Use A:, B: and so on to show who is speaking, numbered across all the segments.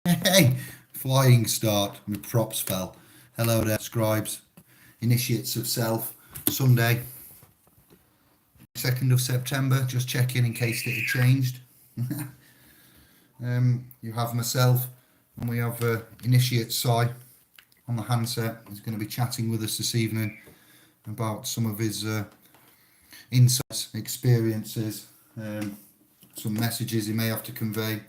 A: Hey, flying start. My props fell. Hello there, scribes, initiates of self. Sunday, 2nd of September. Just checking in case it had changed. You have myself, and we have initiate Si on the handset. He's going to be chatting with us this evening about some of his insights, experiences, some messages he may have to convey.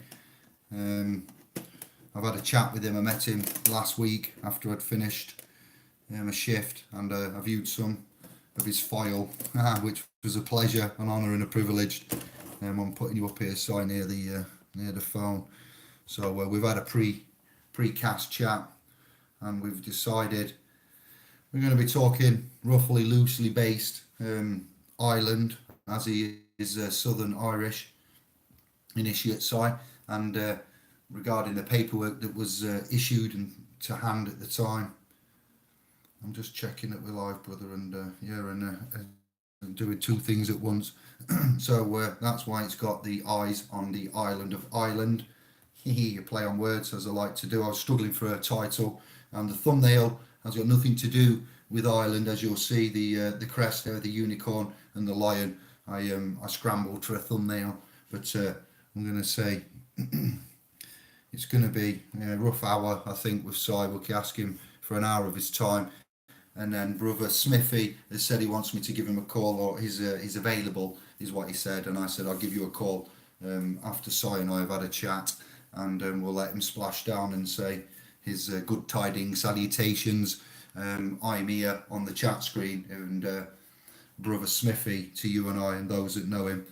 A: I've had a chat with him. I met him last week after I'd finished a shift, and I viewed some of his file, which was a pleasure, an honour, and a privilege. I'm putting you up here, Si, near the phone. So we've had a precast chat, and we've decided we're going to be talking roughly loosely based Ireland, as he is Southern Irish initiate Si, and regarding the paperwork that was issued and to hand at the time. I'm just checking that we're live, brother, and doing two things at once. So that's why it's got the eyes on the island of Ireland. You play on words, as I like to do. I was struggling for a title, and the thumbnail has got nothing to do with Ireland, as you'll see. The crest there, the unicorn and the lion. I scrambled for a thumbnail, but I'm going to say it's going to be a rough hour, I think, with Si. We'll ask him for an hour of his time. And then brother Smithy has said he wants me to give him a call, or he's available, is what he said. And I said, I'll give you a call after Si and I have had a chat, and we'll let him splash down and say his good tidings, salutations. I'm here on the chat screen, and brother Smithy to you and I and those that know him.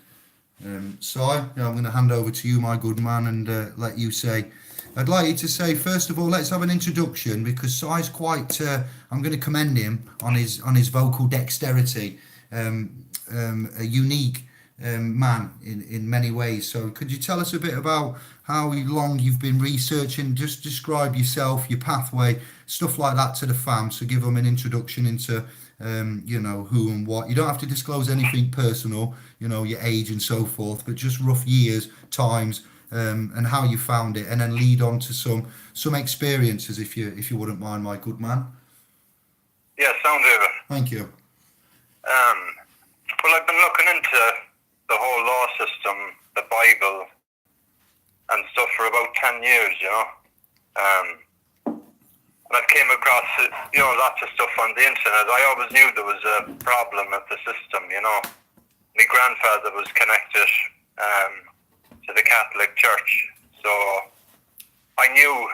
A: Si, I'm going to hand over to you, my good man, and let you say. I'd like you to say, first of all, let's have an introduction, because Si's quite. I'm going to commend him on his vocal dexterity. A unique man in many ways. So, could you tell us a bit about how long you've been researching? Just describe yourself, your pathway, stuff like that to the fam. So, give them an introduction into who and what. You don't have to disclose anything personal, your age and so forth, but just rough years, times, and how you found it, and then lead on to some experiences, if you wouldn't mind, my good man.
B: Yeah, sound David.
A: Thank you.
B: Well, I've been looking into the whole law system, the Bible, and stuff for about 10 years, and I came across, lots of stuff on the internet. I always knew there was a problem with the system, My grandfather was connected to the Catholic Church, so I knew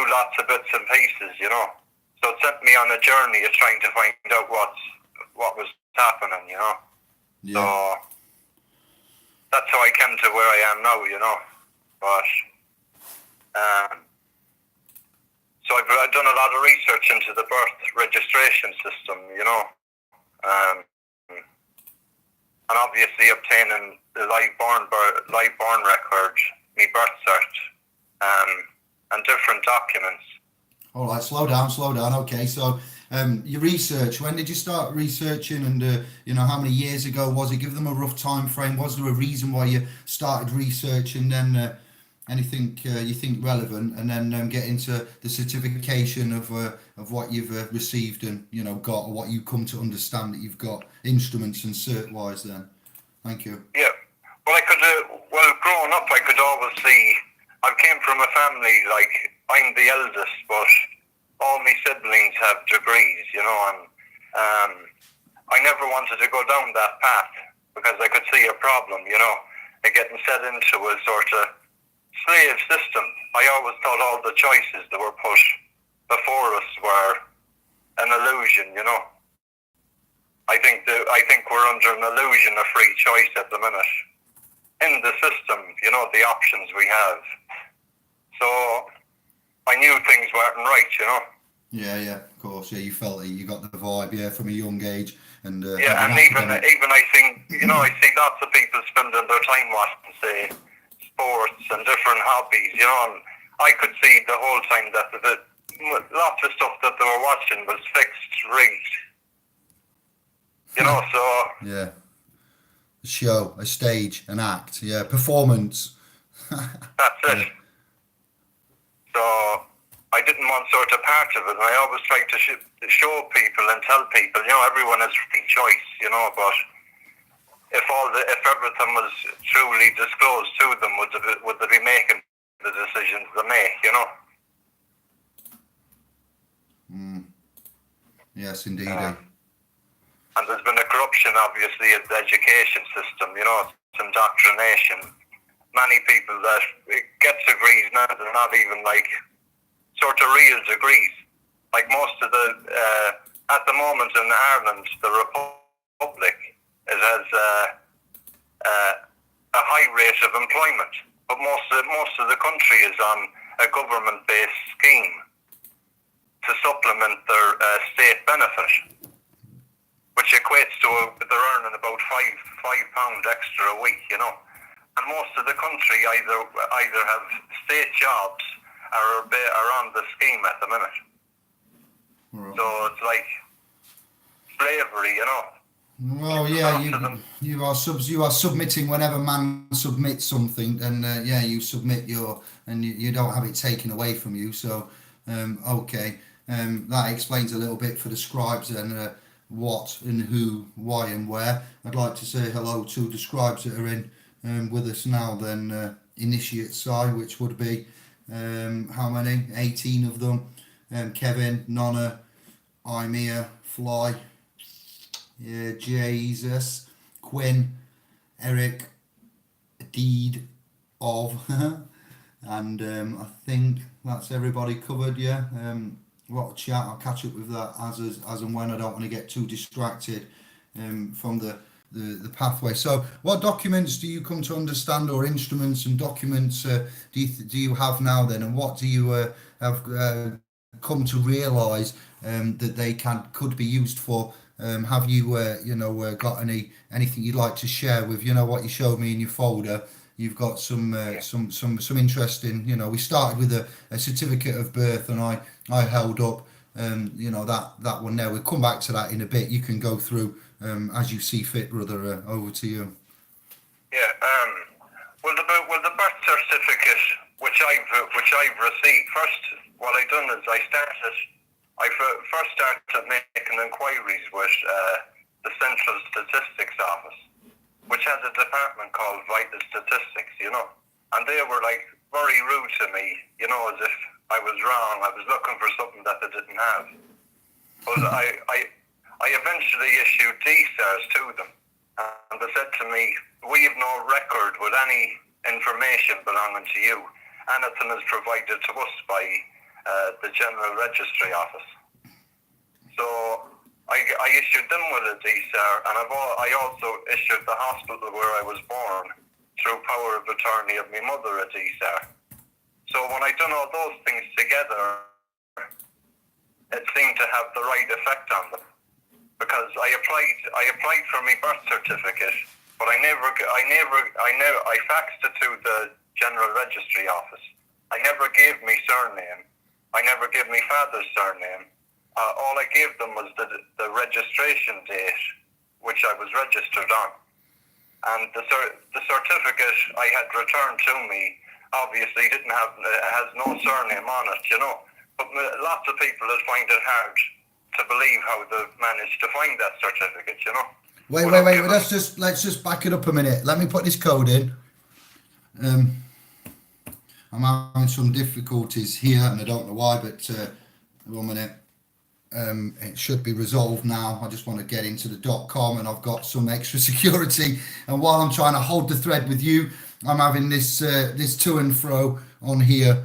B: lots of bits and pieces, So it sent me on a journey of trying to find out what was happening,
A: Yeah.
B: So that's how I came to where I am now, But so I've done a lot of research into the birth registration system, and obviously obtaining the live born record, my birth cert, and different documents.
A: All right, slow down. Okay, so your research. When did you start researching, and how many years ago was it? Give them a rough time frame. Was there a reason why you started research, and then anything you think relevant, and then get into the certification of what you've received and got, or what you come to understand that you've got, instruments and cert wise. Then, thank you.
B: Yeah, well, growing up, I could always see. I came from a family, like, I'm the eldest, but all my siblings have degrees, and I never wanted to go down that path because I could see a problem, of getting set into a sort of slave system. I always thought all the choices that were put before us were an illusion, I think we're under an illusion of free choice at the minute. In the system, the options we have. So I knew things weren't right,
A: Yeah, of course. Yeah, you felt it. You got the vibe, from a young age, and
B: yeah, and even I think I see lots of people spending their time watching, say, sports and different hobbies, and I could see the whole time that lots of stuff that they were watching was fixed, rigged, so
A: yeah, a show, a stage, an act, performance.
B: That's it. didn't want sort of part of it. And I always tried to show people and tell people, everyone has free choice, but if everything was truly disclosed to them, would they be making the decisions they make,
A: Yes, indeed.
B: And there's been a corruption, obviously, in the education system, it's indoctrination. Many people that get degrees now, they're not even sort of real degrees. Like most of at the moment in Ireland, the Republic, it has a high rate of employment. But most of the country is on a government-based scheme to supplement their state benefit, which equates to they're earning about £5 extra a week, And most of the country either have state jobs or are on the scheme at the minute. Right. So it's like slavery,
A: Well, yeah, you are submitting whenever man submits something, and you submit and you don't have it taken away from you. So, okay, that explains a little bit for the scribes and what and who, why and where. I'd like to say hello to the scribes that are in with us now. Then initiate side, which would be how many? 18 of them. Kevin, Nonna, Imea, Fly. Yeah, Jesus, Quinn, Eric, Deed of, and I think that's everybody covered. Yeah, what a chat. I'll catch up with that as and when. I don't want to get too distracted from the pathway. So, what documents do you come to understand, or instruments and documents do you have now then, and what do you have come to realise that they could be used for? Have you got anything you'd like to share with what you showed me in your folder? You've got some interesting. We started with a certificate of birth, and I held up that one there. We'll come back to that in a bit. You can go through as you see fit, brother. Over to you.
B: Yeah. Well, the birth certificate which I've received first. What I done is I first started making inquiries with the Central Statistics Office, which has a department called Vital Statistics, and they were very rude to me, as if I was wrong. I was looking for something that they didn't have. But I eventually issued DSARs to them, and they said to me, "We have no record with any information belonging to you. Anything is provided to us by the General Registry Office." So I issued them with a DSAR, and I also issued the hospital where I was born, through power of attorney of my mother, a DSAR. So when I done all those things together, it seemed to have the right effect on them, because I applied for my birth certificate, but I faxed it to the General Registry Office. I never gave me surname. I never gave my father's surname. All I gave them was the registration date, which I was registered on. And the certificate I had returned to me obviously has no surname on it, But lots of people would find it hard to believe how they've managed to find that certificate,
A: Wait. Let's just back it up a minute. Let me put this code in. I'm having some difficulties here, and I don't know why, but 1 minute. It should be resolved now. I just want to get into the .com, and I've got some extra security. And while I'm trying to hold the thread with you, I'm having this to and fro on here.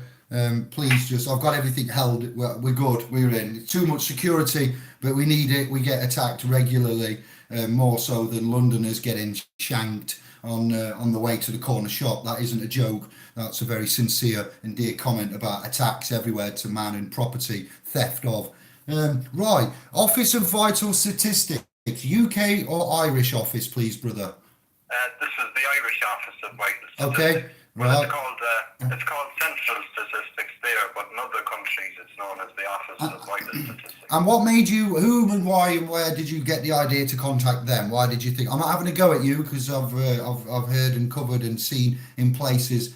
A: Please I've got everything held. We're good. We're in. Too much security, but we need it. We get attacked regularly, more so than Londoners getting shanked on the way to the corner shop. That isn't a joke. That's a very sincere and dear comment about attacks everywhere to man and property, theft of. Right, Office of Vital Statistics, UK or Irish office, please, brother?
B: This is the Irish Office of Vital Statistics.
A: Okay, right.
B: It's called Central Statistics there, but in other countries it's known as the Office of Vital Statistics.
A: And what made you, whom and why and where did you get the idea to contact them? Why did you think, I'm not having a go at you, because I've heard and covered and seen in places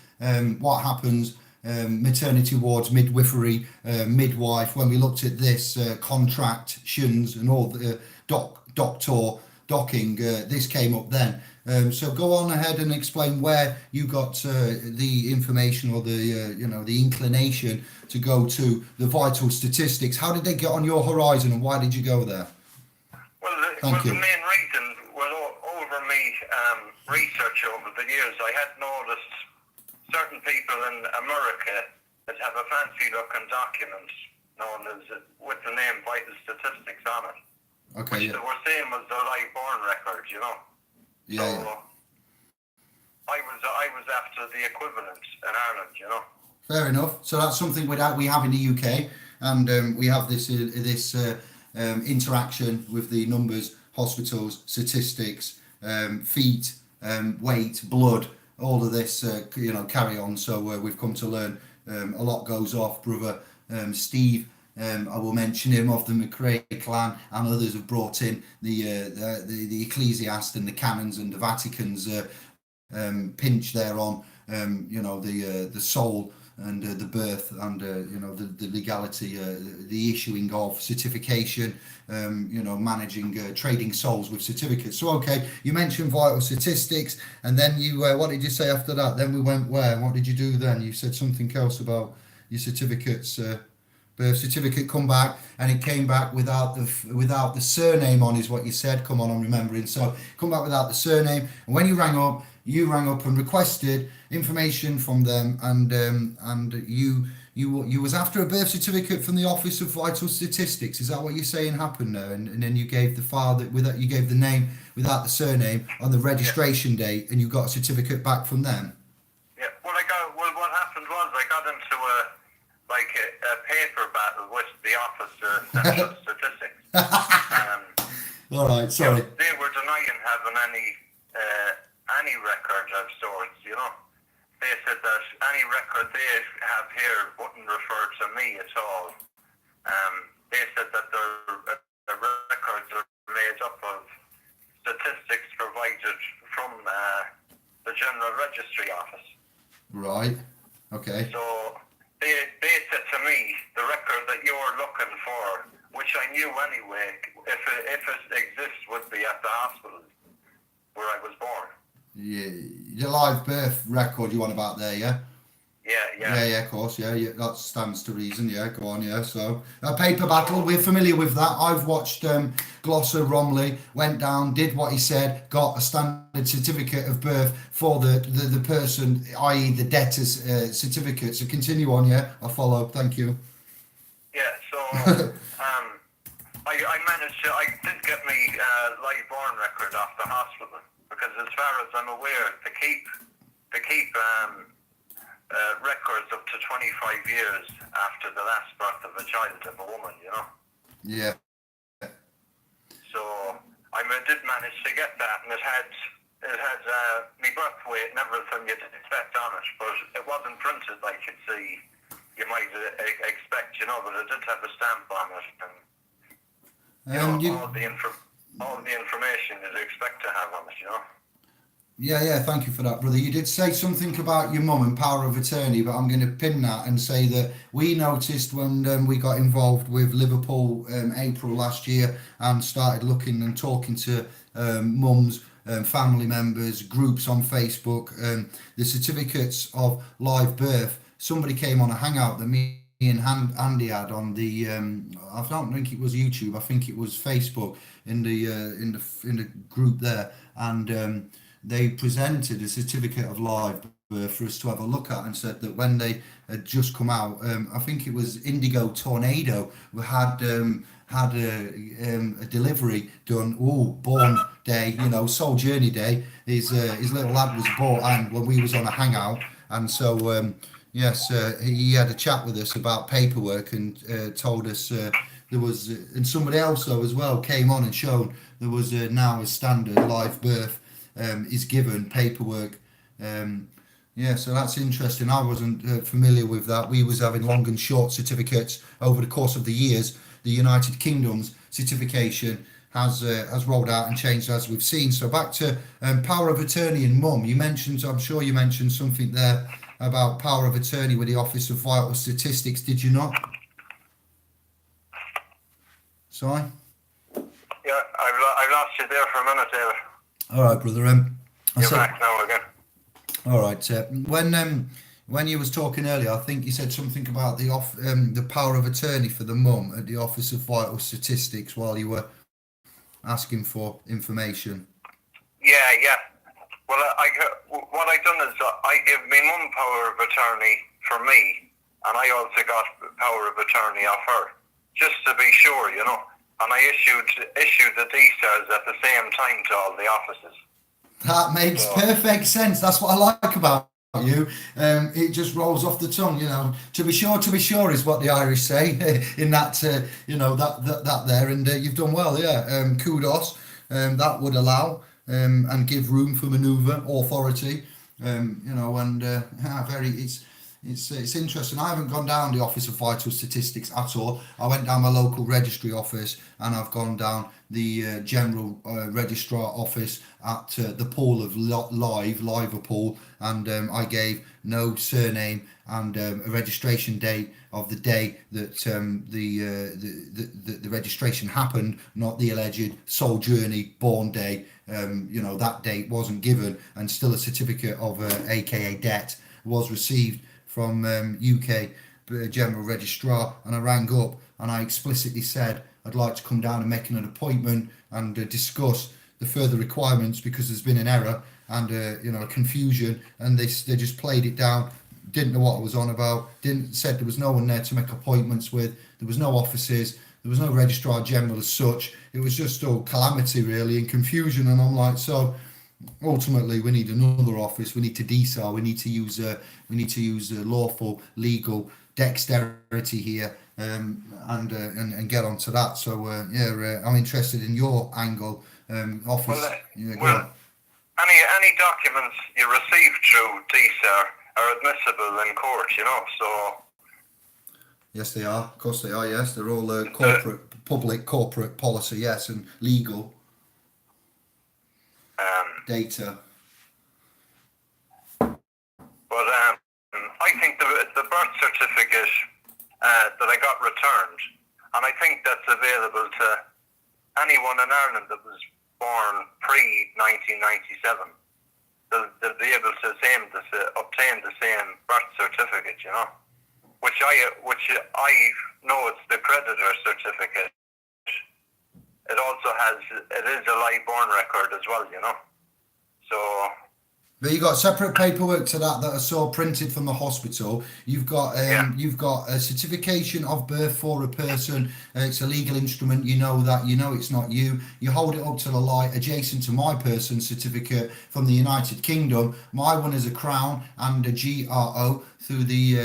A: what happens maternity wards, midwifery, midwife. When we looked at this contractions and all the docking, this came up then. So go on ahead and explain where you got the information or the inclination to go to the vital statistics. How did they get on your horizon, and why did you go there?
B: Well,
A: Thank you.
B: the main reason was over me research over the years. I had noticed certain people in America that have a fancy looking document known as with the name Vital Statistics on it.
A: Okay.
B: Which they were saying was the live born record, you know.
A: Yeah.
B: So
A: Yeah.
B: I was after the equivalent in Ireland, you know.
A: Fair enough. So that's something we have in the UK, and we have this interaction with the numbers, hospitals, statistics, feet, weight, blood, all of this, carry on. So we've come to learn a lot goes off. Brother Steve, I will mention him, of the McRae clan, and others have brought in the ecclesiast and the canons and the Vatican's pinch there on the soul and the birth and the legality, the issuing of certification, managing trading souls with certificates. So okay, you mentioned vital statistics, and then you what did you say after that? Then we went where? What did you do then? You said something else about your certificates. Birth certificate come back, and it came back without the surname on, is what you said. Come on, I'm remembering. So come back without the surname, and when you rang up and requested information from them, and you was after a birth certificate from the Office of Vital Statistics. Is that what you're saying happened there? And then you gave the file you gave the name without the surname on the registration date, and you got a certificate back from them.
B: Yeah. Well, what happened was I got into a paper battle with the Office of Central Statistics.
A: All right, sorry.
B: They were denying having any record of sorts, you know. They said that any record they have here wouldn't refer to me at all. They said that the records are made up of statistics provided from the General Registry Office.
A: Right. Okay.
B: So they said to me, the record that you're looking for, which I knew anyway, if it exists, would be at the hospital where I was born.
A: Yeah, your live birth record you want about there, yeah?
B: Yeah,
A: of course, yeah, that stands to reason, yeah, go on, yeah. So, a paper battle, we're familiar with that. I've watched Glosser Romley, went down, did what he said, got a standard certificate of birth for the person, i.e. the debtor's certificate. So continue on, yeah, I'll follow, thank you.
B: Yeah, so I did get my live born record off the hospital, because as far as I'm aware, to keep records up to 25 years after the last birth of a child of a woman, you know.
A: Yeah.
B: So I did manage to get that, and it had my birth weight and everything you'd expect on it, but it wasn't printed like you might expect, you know. But it did have a stamp on it, and all the information you'd expect to have on it, you know.
A: Yeah, thank you for that, brother. You did say something about your mum and power of attorney, but I'm going to pin that and say that we noticed when we got involved with Liverpool April last year and started looking and talking to mums, family members, groups on Facebook, the certificates of live birth. Somebody came on a hangout that me and Andy had on the I don't think it was YouTube, I think it was Facebook, in the group there, and they presented a certificate of live birth for us to have a look at, and said that when they had just come out, I think it was Indigo Tornado, we had a delivery done. Born day, Soul Journey Day. His little lad was born, and when we was on a hangout, and so yes, he had a chat with us about paperwork and told us there was, and somebody else though as well came on and shown there was now a standard live birth is given paperwork. So that's interesting. I wasn't familiar with that. We was having long and short certificates over the course of the years. The United Kingdom's certification has rolled out and changed, as we've seen. So back to power of attorney and mum. I'm sure you mentioned something there about power of attorney with the Office of Vital Statistics, did you not? Sorry?
B: Yeah, I've lost you there for a minute, David.
A: All right, brother.
B: You're back now again.
A: All right. When you was talking earlier, I think you said something about the power of attorney for the mum at the Office of Vital Statistics while you were asking for information.
B: Yeah. Well, what I done is I give my mum power of attorney for me, and I also got power of attorney off her, just to be sure, you know. And I issued the DSARs at the same time to all the offices.
A: That makes perfect sense. That's what I like about you. It just rolls off the tongue, you know. To be sure is what the Irish say in that, that there. And you've done well, yeah. Kudos. That would allow and give room for manoeuvre, authority. It's interesting. I haven't gone down the Office of Vital Statistics at all. I went down my local registry office, and I've gone down the General Registrar office at the Pool of Liverpool, and I gave no surname and a registration date of the day that the registration happened, not the alleged soul journey born day. That date wasn't given, and still a certificate of AKA debt was received from UK General Registrar, and I rang up and I explicitly said I'd like to come down and make an appointment and discuss the further requirements, because there's been an error and a confusion, and they just played it down, didn't know what I was on about, said there was no one there to make appointments with, there was no offices, there was no Registrar General as such. It was just all calamity really and confusion, and I'm like, so ultimately we need another office, we need to DSAR, we need to use lawful legal dexterity here, and get onto that. So I'm interested in your angle. Office.
B: Any documents you receive through DSAR are admissible in court, you know. So
A: yes, they are. Of course, they are. Yes, they're all public corporate policy. Yes, and legal data.
B: But I think the birth certificate that I got returned, and I think that's available to anyone in Ireland that was born pre-1997. They'll be able to obtain the same birth certificate, you know. Which I know it's the creditor certificate. It also it is a live born record as well, you know. So.
A: But you got separate paperwork to that I saw printed from the hospital. You've got a certification of birth for a person. It's a legal instrument. You know that. You know it's not you. You hold it up to the light, adjacent to my person's certificate from the United Kingdom. My one is a crown and a GRO through the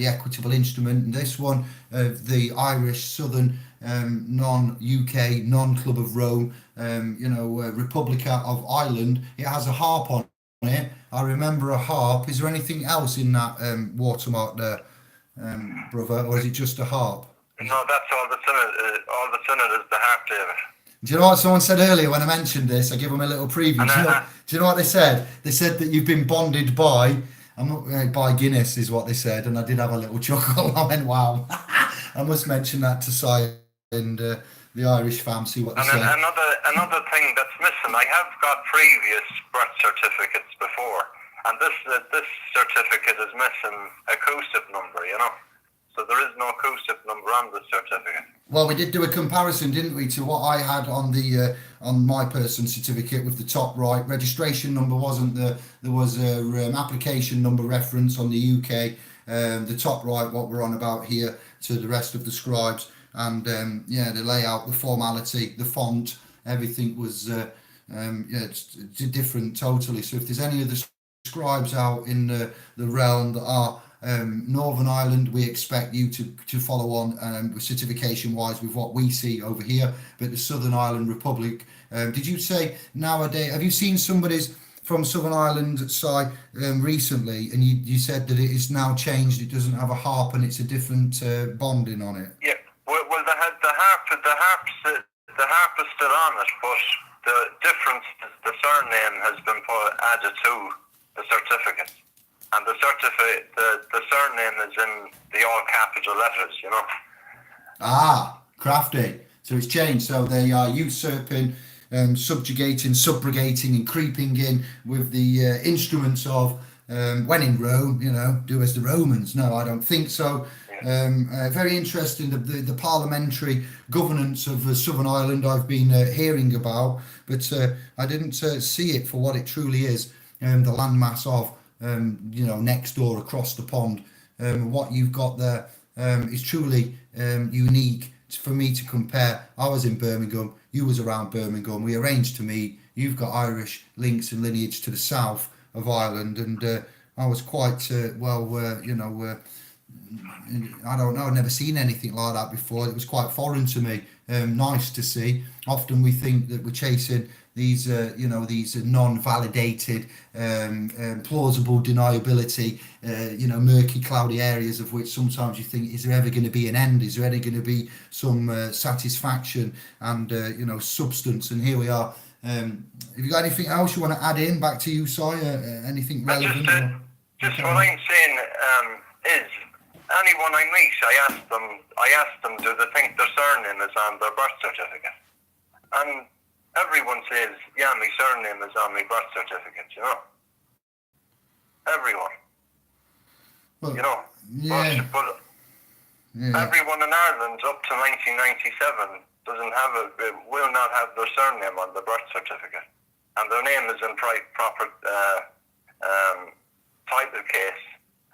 A: equitable instrument. And this one, the Irish Southern non-UK, non-Club of Rome, Republica of Ireland. It has a harp on it. I remember a harp. Is there anything else in that watermark there, brother, or is it just a harp?
B: No, that's all that's in it. All that's in it is the harp, David.
A: Do you know what someone said earlier when I mentioned this? I give them a little preview. Do you know what they said? They said that you've been bonded by Guinness is what they said, and I did have a little chuckle. I went, wow. I must mention that to Si and the Irish fam, see what they say.
B: Another thing that's missing, I have got previous birth certificates before, and this certificate is missing a CUSIP number, you know. So there is no CUSIP number on the certificate.
A: Well, we did do a comparison, didn't we, to what I had on my person's certificate with the top right. Registration number wasn't there. There was a application number reference on the UK. The top right, what we're on about here, to the rest of the scribes. And the layout, the formality, the font, everything was it's different totally. So if there's any of the scribes out in the realm that are Northern Ireland, we expect you to follow on certification wise with what we see over here. But the Southern Ireland Republic, did you say nowadays, have you seen somebody's from Southern Ireland side recently, and you said that it is now changed, it doesn't have a harp and it's a different bonding on it?
B: Yeah, well the harp is still on it, but the difference is the surname has been added to the certificate. and the certificate, the surname is in the all capital letters, you know.
A: Ah, crafty. So it's changed. So they are usurping, subjugating, subrogating, and creeping in with the instruments of when in Rome, do as the Romans. No, I don't think so. Very interesting, the parliamentary governance of Southern Ireland I've been hearing about, but I didn't see it for what it truly is, the landmass of, next door across the pond. What you've got there is truly unique for me to compare. I was in Birmingham, you was around Birmingham, we arranged to meet. You've got Irish links and lineage to the south of Ireland, and I was quite I don't know, I've never seen anything like that before. It was quite foreign to me. Nice to see. Often we think that we're chasing these these non-validated, plausible deniability, murky, cloudy areas of which sometimes you think, is there ever going to be an end? Is there ever going to be some satisfaction and substance? And here we are. Have you got anything else you want to add in? Back to you, Si. Anything relevant?
B: Just what I'm saying is, anyone I meet, I ask them, do they think their surname is on their birth certificate? And everyone says, yeah, my surname is on my birth certificate, Everyone.
A: Well,
B: yeah. But everyone in Ireland up to 1997 will not have their surname on the birth certificate. And their name is in proper title case.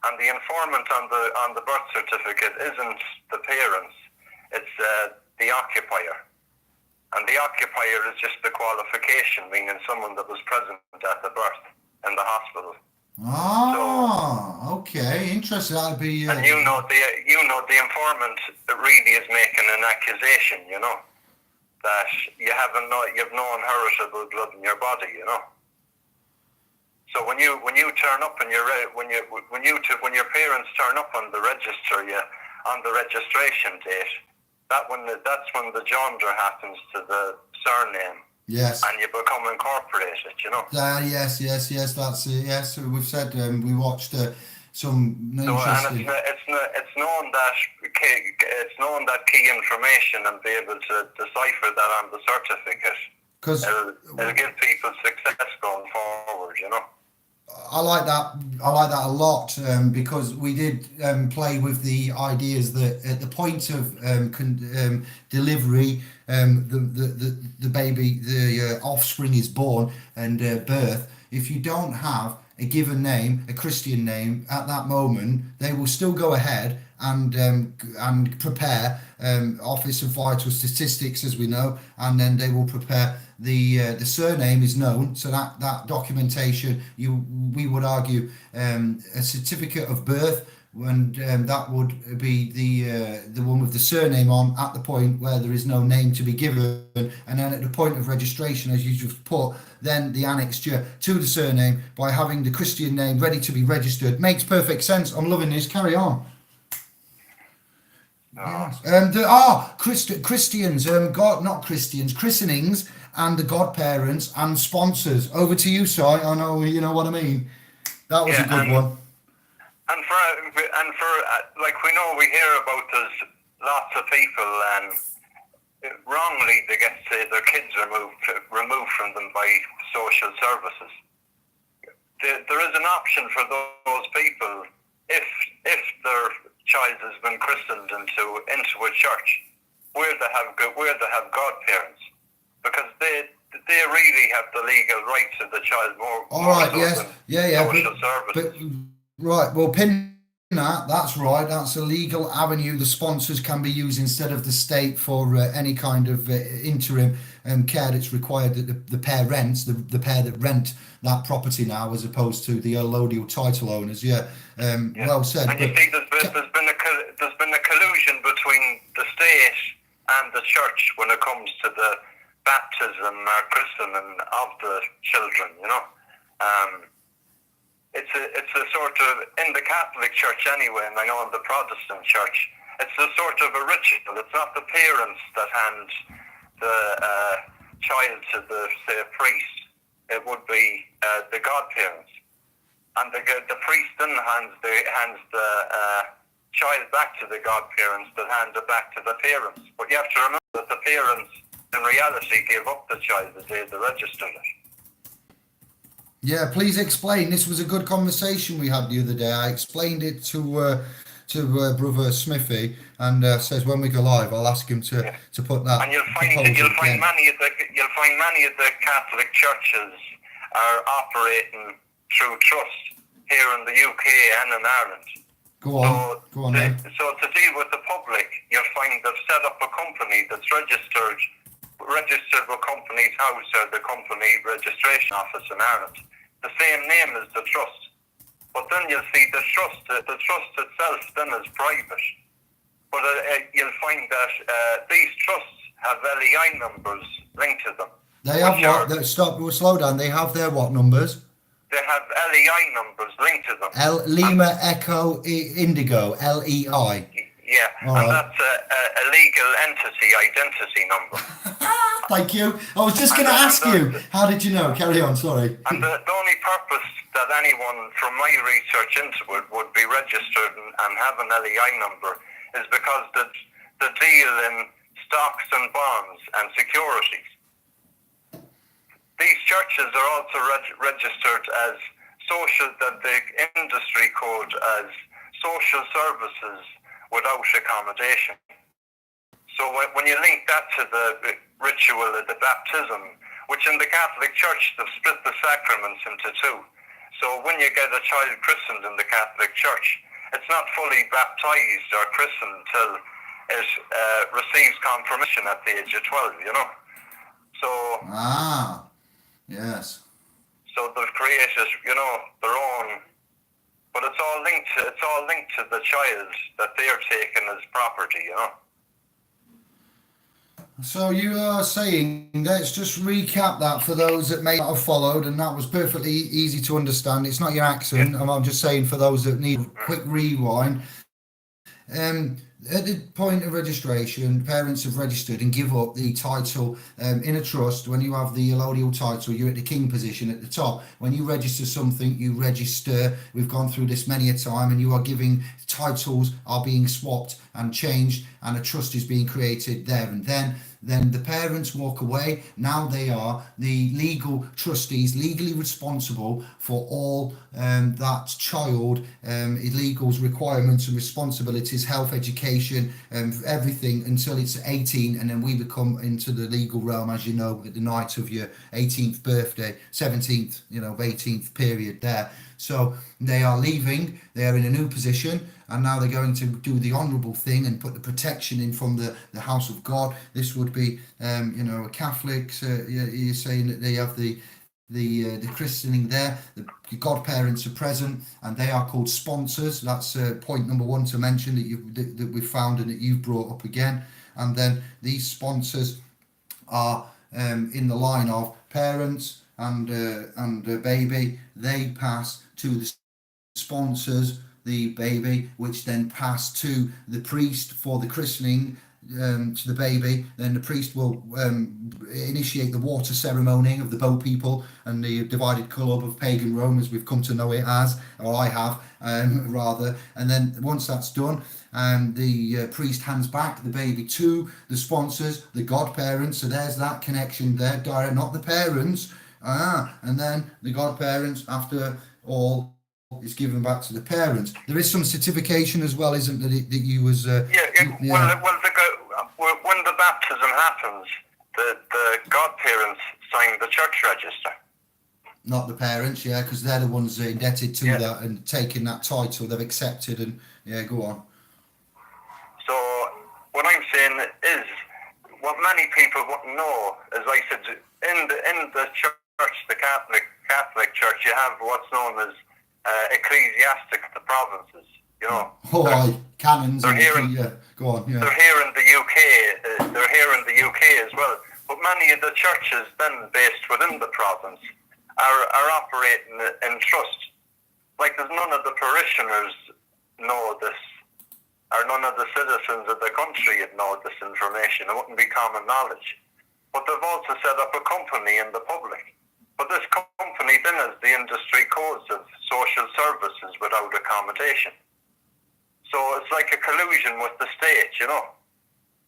B: And the informant on the birth certificate isn't the parents, it's the occupier. And the occupier is just the qualification, meaning someone that was present at the birth in the hospital.
A: Okay, interesting. That'd be.
B: And the informant really is making an accusation, that you've no inheritable blood in your body, So when you turn up and when your parents turn up on the register, on the registration date, that's when the joinder happens to the surname.
A: Yes.
B: And you become incorporated,
A: Yes. That's it. Yes, we've said we watched some interesting.
B: And it's known that key information and be able to decipher that on the certificate. Because it'll give people success going forward,
A: I like that a lot, because we did play with the ideas that at the point of delivery, the baby, the offspring is born and birth. If you don't have a given name, a Christian name, at that moment, they will still go ahead and prepare Office of Vital Statistics, as we know, and then they will prepare the surname is known, so that documentation, we would argue a certificate of birth, and that would be the one with the surname on at the point where there is no name to be given, and then at the point of registration, as you just put, then the annexure to the surname by having the Christian name ready to be registered. Makes perfect sense. I'm loving this. Carry on. Yes. Christians, not Christians, christenings and the godparents and sponsors. Over to you, Si. I know you know what I mean. That was a good one.
B: And for we know, we hear about there's lots of people and wrongly they get their kids removed from them by social services. There is an option for those people if their child has been christened into a church where they have godparents, because they really have the legal right to the child more.
A: All right. Yes. Yeah.
B: Social services.
A: Right. Well, pin that. That's right. That's a legal avenue the sponsors can be used instead of the state for any kind of interim care that's required that the pair rents, the pair that rent that property now, as opposed to the allodial title owners. Well said.
B: And you see, there's been a collusion between the state and the church when it comes to the baptism or christening of the children. It's a sort of, in the Catholic Church anyway, and I know in the Protestant Church, it's a sort of a ritual. It's not the parents that hand the child to the priest. It would be the godparents. and the priest then hands the child back to the godparents that hand it back to the parents. But you have to remember that the parents in reality gave up the child the day they registered it.
A: Yeah, please explain. This was a good conversation we had the other day. I explained it to Brother Smithy, and says when we go live, I'll ask him to put that.
B: And you'll find many of the Catholic churches are operating through trust here in the UK and in Ireland.
A: Go on.
B: So to deal with the public, you'll find they've set up a company that's registered with Companies House or the Company Registration Office in Ireland. The same name as the trust. But then you'll see the trust itself then is private. But you'll find that these trusts have LEI numbers linked to them.
A: They have what? We'll slow down. They have their what numbers?
B: They have LEI numbers linked to them.
A: Lima Echo Indigo, LEI.
B: Yeah,
A: All right.
B: That's a legal entity identity number.
A: Thank you. I was just going to ask you, how did you know? Carry on, sorry.
B: And the only purpose that anyone from my research into it would be registered and have an LEI number is because the deal in stocks and bonds and securities. These churches are also registered as that the industry code as social services without accommodation. So when you link that to the ritual of the baptism, which in the Catholic Church they've split the sacraments into two. So when you get a child christened in the Catholic Church, it's not fully baptized or christened till it receives confirmation at the age of 12, you know. So
A: yes.
B: So they've created, you know, their own, but it's all linked to the child that they're taking as property, you know.
A: So you are saying, let's just recap that for those that may not have followed, and that was perfectly easy to understand. It's not your accent, and I'm just saying for those that need a quick rewind. At the point of registration, parents have registered and give up the title in a trust. When you have the allodial title, you're at the king position at the top. When you register something, you register. We've gone through this many a time, and you are giving titles are being swapped and changed, and a trust is being created there and then the parents walk away. Now they are the legal trustees, legally responsible for all that child illegals requirements and responsibilities, health, education, everything until it's 18, and then we become into the legal realm, as you know, at the night of your 18th birthday, 17th, 18th period there. So they are leaving, they are in a new position, and now they're going to do the honourable thing and put the protection in from the house of God. This would be, a Catholics. You're saying that they have the christening there. The godparents are present, and they are called sponsors. That's point number one to mention that we've found and that you've brought up again. And then these sponsors are in the line of parents and baby. They pass to the sponsors the baby, which then pass to the priest for the christening to the baby. Then the priest will initiate the water ceremony of the boat people and the divided club of pagan Rome, as we've come to know it as, or I have rather. And then once that's done, the priest hands back the baby to the sponsors, the godparents. So there's that connection there, direct, not the parents. And then the godparents, after all, is given back to the parents. There is some certification as well, isn't there? That you was. When
B: the baptism happens, the godparents sign the church register.
A: Not the parents, yeah, because they're the ones indebted to that and taking that title they've accepted, and go on.
B: So what I'm saying is, what many people wouldn't know, as I said, in the church, the Catholic Church, you have what's known as ecclesiastic, the provinces,
A: canons.
B: They're here
A: go on. Yeah.
B: They're here in the UK. They're here in the UK as well. But many of the churches, then based within the province, are operating in trust. Like, there's none of the parishioners know this, or none of the citizens of the country would know this information. It wouldn't be common knowledge. But they've also set up a company in the public. But this company been as the industry codes of social services without accommodation. So it's like a collusion with the state, you know.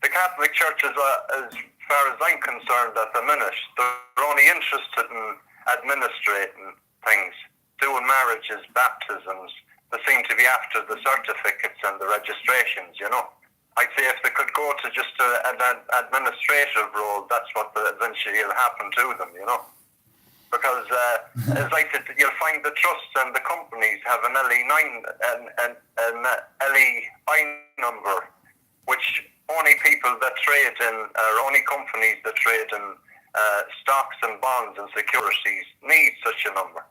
B: The Catholic Church is, as far as I'm concerned at the minute, they're only interested in administrating things, doing marriages, baptisms. They seem to be after the certificates and the registrations, you know. I'd say if they could go to just an administrative role, that's what eventually will happen to them, you know. Because, as I said, you'll find the trusts and the companies have an LE9, an LEI number, which only people that trade in, or only companies that trade in stocks and bonds and securities need such a number.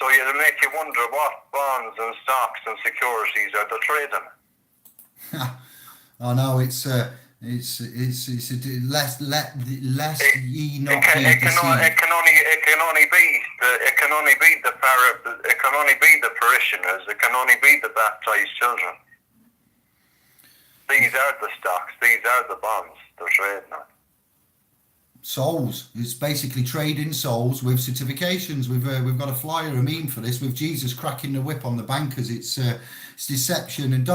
B: So it'll make you wonder what bonds and stocks and securities are they trading.
A: I know it's lest ye not be deceived.
B: It can only be the parishioners. It can only be the baptized children. These are the stocks. These are the bonds they're trading on.
A: Souls. It's basically trading souls with certifications. We've got a flyer, a meme for this with Jesus cracking the whip on the bankers. It's deception. And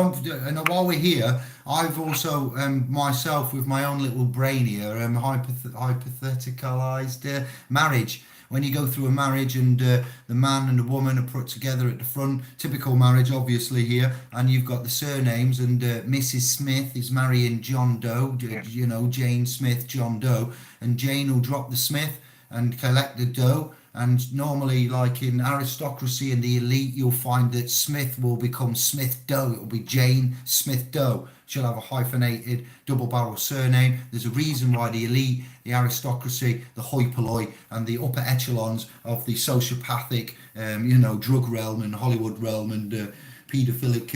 A: while we're here, I've also myself with my own little brain here hypotheticalized marriage. When you go through a marriage and the man and the woman are put together at the front, typical marriage obviously here, and you've got the surnames, and Mrs. Smith is marrying John Doe, you know, Jane Smith, John Doe, and Jane will drop the Smith and collect the Doe. And normally, like in aristocracy and the elite, you'll find that Smith will become Smith Doe. It'll be Jane Smith Doe. She'll have a hyphenated double barrel surname. There's a reason why the elite, the aristocracy, the hoi polloi, and the upper echelons of the sociopathic, drug realm and Hollywood realm and paedophilic,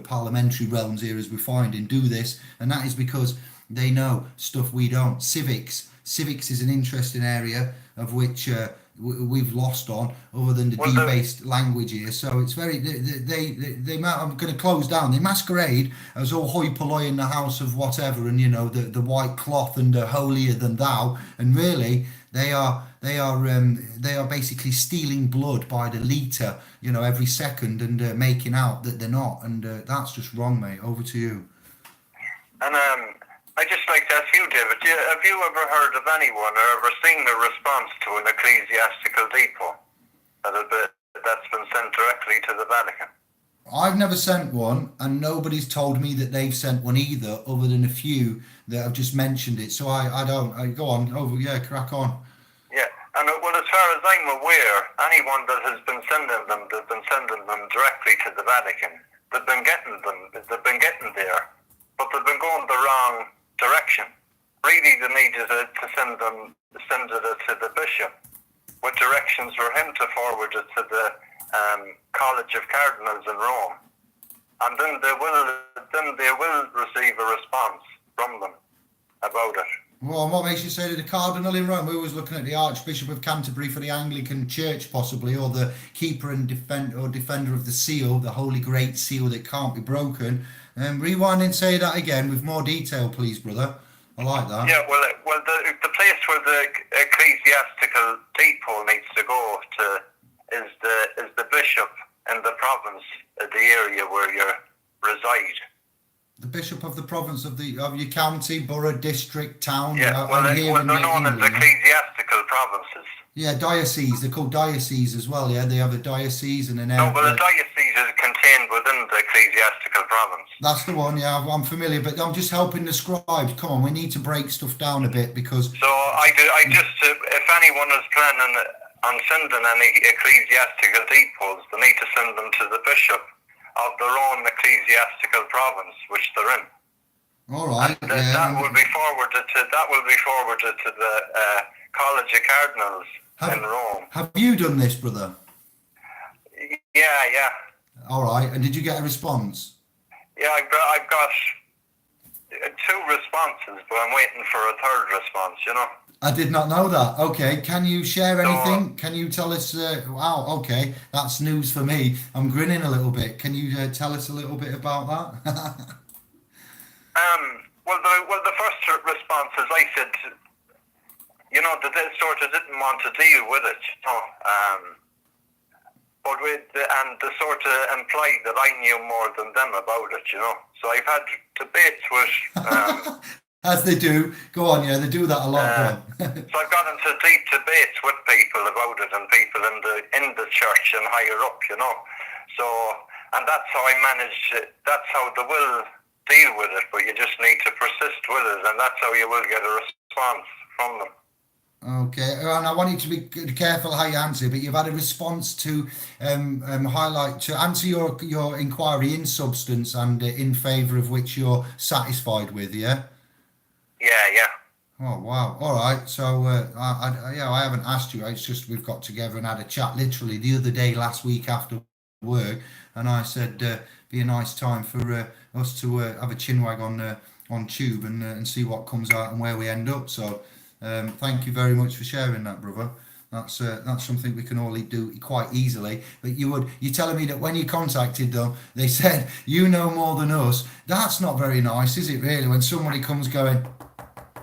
A: parliamentary realms here, as we find, and do this. And that is because they know stuff we don't. Civics is an interesting area of which we've lost on, other than the debased language here. So it's very I'm going to close down. They masquerade as all hoi polloi in the house of whatever, and the white cloth and holier than thou, and really they are basically stealing blood by the litre, every second, and making out that they're not, and that's just wrong, mate. Over to you.
B: And I just like to ask you, David, have you ever heard of anyone or ever seen a response to an ecclesiastical depot that's been sent directly to the Vatican?
A: I've never sent one, and nobody's told me that they've sent one either, other than a few that have just mentioned it. So I don't. Go on, crack on.
B: Yeah, and well, as far as I'm aware, anyone that has been sending them, they've been sending them directly to the Vatican. They've been getting there, but they've been going the wrong direction. Really, they needed to send it to the bishop with directions for him to forward it to the College of Cardinals in Rome, and then they will receive a response from them about it.
A: Well, what makes you say to the Cardinal in Rome? Who was looking at the Archbishop of Canterbury for the Anglican Church, possibly, or the keeper and defender of the seal, the Holy Great Seal that can't be broken? Rewind and say that again with more detail, please, brother. I like that.
B: Yeah, well, the place where the ecclesiastical depot needs to go to is the bishop in the province, the area where you reside. The
A: bishop of the province of your county, borough, district, town.
B: Yeah, they're known as ecclesiastical provinces.
A: Yeah, diocese. They're called dioceses as well. Yeah, they have a diocese and an.
B: No, but a diocese is contained within the ecclesiastical province.
A: That's the one. Yeah, I'm familiar, but I'm just helping the scribes. Come on, we need to break stuff down a bit because.
B: So if anyone is planning on sending any ecclesiastical depots, they need to send them to the bishop of their own ecclesiastical province, which they're in.
A: All right.
B: And that will be forwarded to the College of Cardinals in Rome.
A: Have you done this, brother?
B: Yeah.
A: All right. And did you get a response?
B: Yeah, I've got 2 responses, but I'm waiting for a 3rd response.
A: I did not know that. Okay, can you share anything? Can you tell us? Wow, okay, that's news for me. I'm grinning a little bit. Can you tell us a little bit about that?
B: Well, the first response, as I said, they sort of didn't want to deal with it, but they sort of implied that I knew more than them about it, So I've had debates with.
A: As they do. Go on, yeah, they do that a lot.
B: So I've got into deep debates with people about it, and people in the church and higher up, So, and that's how I manage it. That's how they will deal with it, but you just need to persist with it, and that's how you will get a response from them.
A: Okay, and I want you to be careful how you answer, but you've had a response to to answer your inquiry in substance and in favour of which you're satisfied with, yeah?
B: Yeah.
A: Oh wow! All right, so I haven't asked you. It's just we've got together and had a chat literally the other day, last week after work, and I said be a nice time for us to have a chinwag on Tube and see what comes out and where we end up. So. Thank you very much for sharing that, brother. That's something we can all do quite easily. But you're telling me that when you contacted them, they said you know more than us. That's not very nice, is it? Really, when somebody comes going,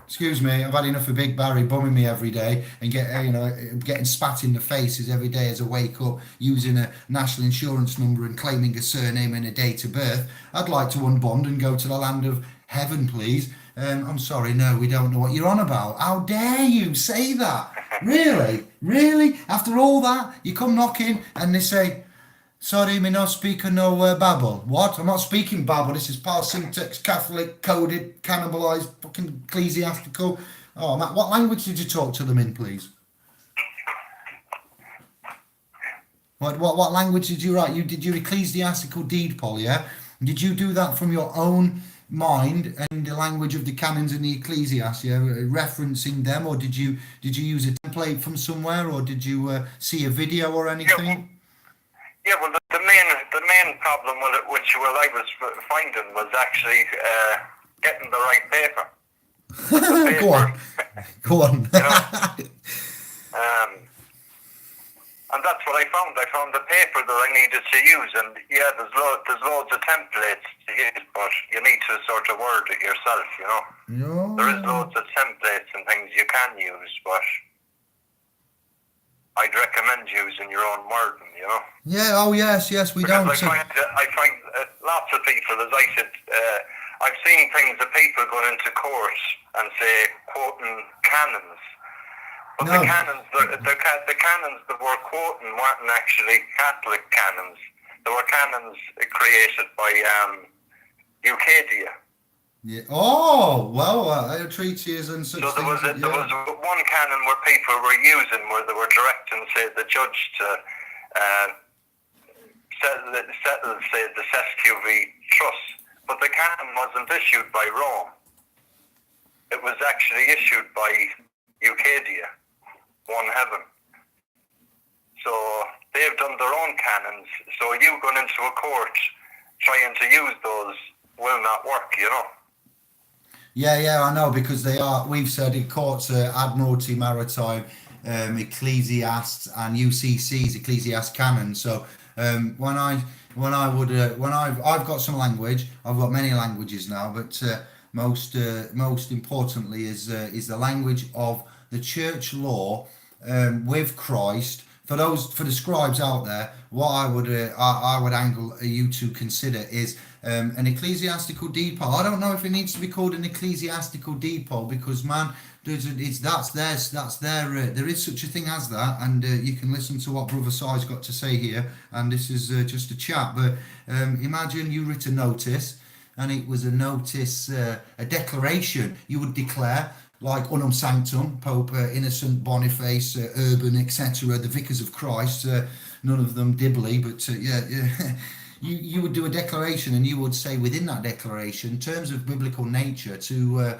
A: excuse me, I've had enough of Big Barry bumming me every day and getting spat in the faces every day as I wake up using a national insurance number and claiming a surname and a date of birth. I'd like to unbond and go to the land of heaven, please. I'm sorry, no, we don't know what you're on about. How dare you say that? Really? After all that, you come knocking and they say, sorry, me not speaking no babble. What? I'm not speaking babble. This is parsyntax, Catholic, coded, cannibalised, fucking ecclesiastical. Oh, Matt, what language did you talk to them in, please? What language did you write? You did your ecclesiastical deed, Paul, yeah? Did you do that from your own mind and the language of the canons and the ecclesiast, referencing them, or did you use a template from somewhere, or did you see a video or anything?
B: Well, the main problem with it, which I was finding, was actually getting the right paper.
A: Go on.
B: And that's what I found. I found the paper that I needed to use, and there's loads of templates to use, but you need to sort of word it yourself,
A: No.
B: There is loads of templates and things you can use, but I'd recommend using your own wording,
A: Yeah. Oh yes, we
B: because
A: don't.
B: I find lots of people, as I said, I've seen things of people going into court and say quoting canons. But
A: No.
B: the canons that were quoting weren't actually Catholic canons. They were canons created by Eucadia.
A: Yeah. Oh well, treaties and such
B: so
A: things.
B: There was one canon where people were using, where they were directing, say, the judge to settle, say, the SQV trust. But the canon wasn't issued by Rome. It was actually issued by Eucadia. One heaven. So they've done their own canons. So you going into a court trying to use those will not work,
A: Yeah, I know, because they are. We've said in courts, Admiralty Maritime, Ecclesiasts, and UCC's Ecclesiast canon. So I've got some language. I've got many languages now, but most importantly is the language of the church law with Christ. For the scribes out there, what I would angle you to consider is an ecclesiastical deed poll. I don't know if it needs to be called an ecclesiastical deed poll, because man, there is such a thing as that, and you can listen to what Brother Si's got to say here, and this is just a chat. But imagine you wrote a notice, and it was a notice, a declaration you would declare, like Unum Sanctum, Pope Innocent, Boniface, Urban, etc., the Vicars of Christ, none of them Dibley, but you would do a declaration, and you would say within that declaration, in terms of biblical nature, to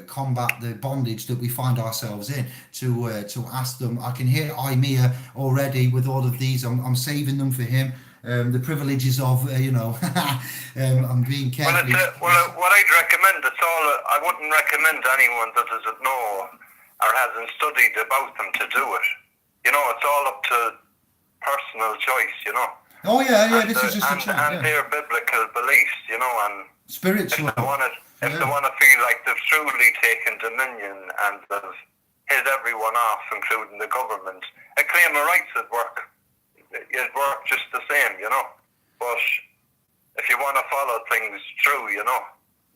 A: combat the bondage that we find ourselves in, to ask them. I can hear Imea already with all of these. I'm saving them for him. The privileges of I'm being careful.
B: What I'd recommend, I wouldn't recommend anyone that doesn't know or hasn't studied about them to do it. It's all up to personal choice.
A: Oh yeah.
B: And,
A: this is just a chat.
B: And their biblical beliefs, and
A: spiritual.
B: If If they want to feel like they've truly taken dominion and they've hit everyone off, including the government, a claim of rights would work. It'd work just the same, you know. But if you want to follow things through, you know,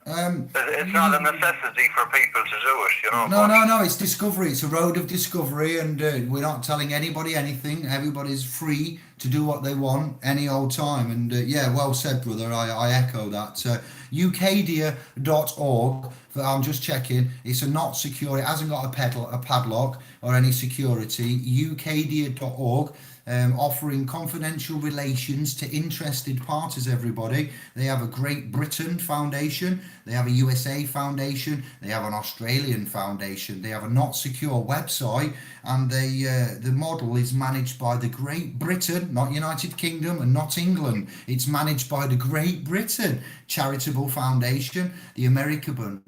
B: it's not a necessity for people to do it, you know.
A: No, it's discovery. It's a road of discovery, and we're not telling anybody anything. Everybody's free to do what they want any old time. And yeah, well said, brother. I echo that. Ucadia.org, I'm just checking, it's a not secure, it hasn't got a padlock or any security. Ucadia.org. Offering confidential relations to interested parties, everybody. They have a Great Britain Foundation, they have a USA Foundation, they have an Australian Foundation, they have a not secure website, and the model is managed by the Great Britain, not United Kingdom and not England. It's managed by the Great Britain Charitable Foundation, the American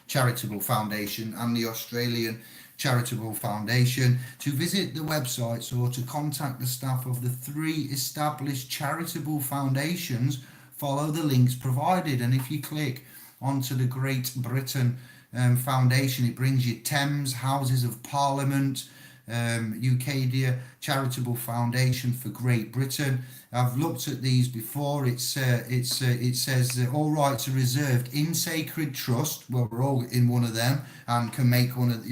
A: Charitable Foundation, and the Australian Charitable Foundation. To visit the websites or to contact the staff of the 3 established charitable foundations, follow the links provided. And if you click onto the Great Britain Foundation, it brings you Thames Houses of Parliament, Ucadia Charitable Foundation for Great Britain. I've looked at these before. It says all rights are reserved in sacred trust. Well, we're all in one of them and can make one of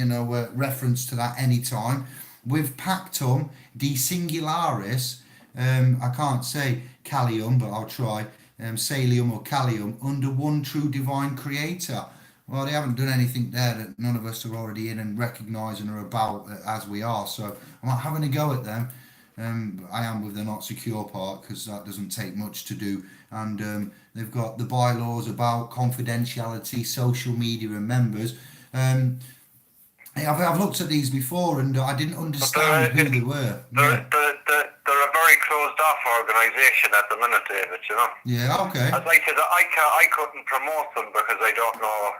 A: reference to that anytime. With pactum de singularis, I can't say Callium, but I'll try. Salium or Callium, under one true divine creator. Well, they haven't done anything there that none of us are already in and recognise and are about as we are. So I'm not having a go at them. I am with the not secure part because that doesn't take much to do. And they've got the bylaws about confidentiality, social media and members. I've looked at these before and I didn't understand who they were.
B: They're a very closed off organisation at the minute, David, you know.
A: Yeah, okay.
B: As I said, I couldn't promote them because I don't know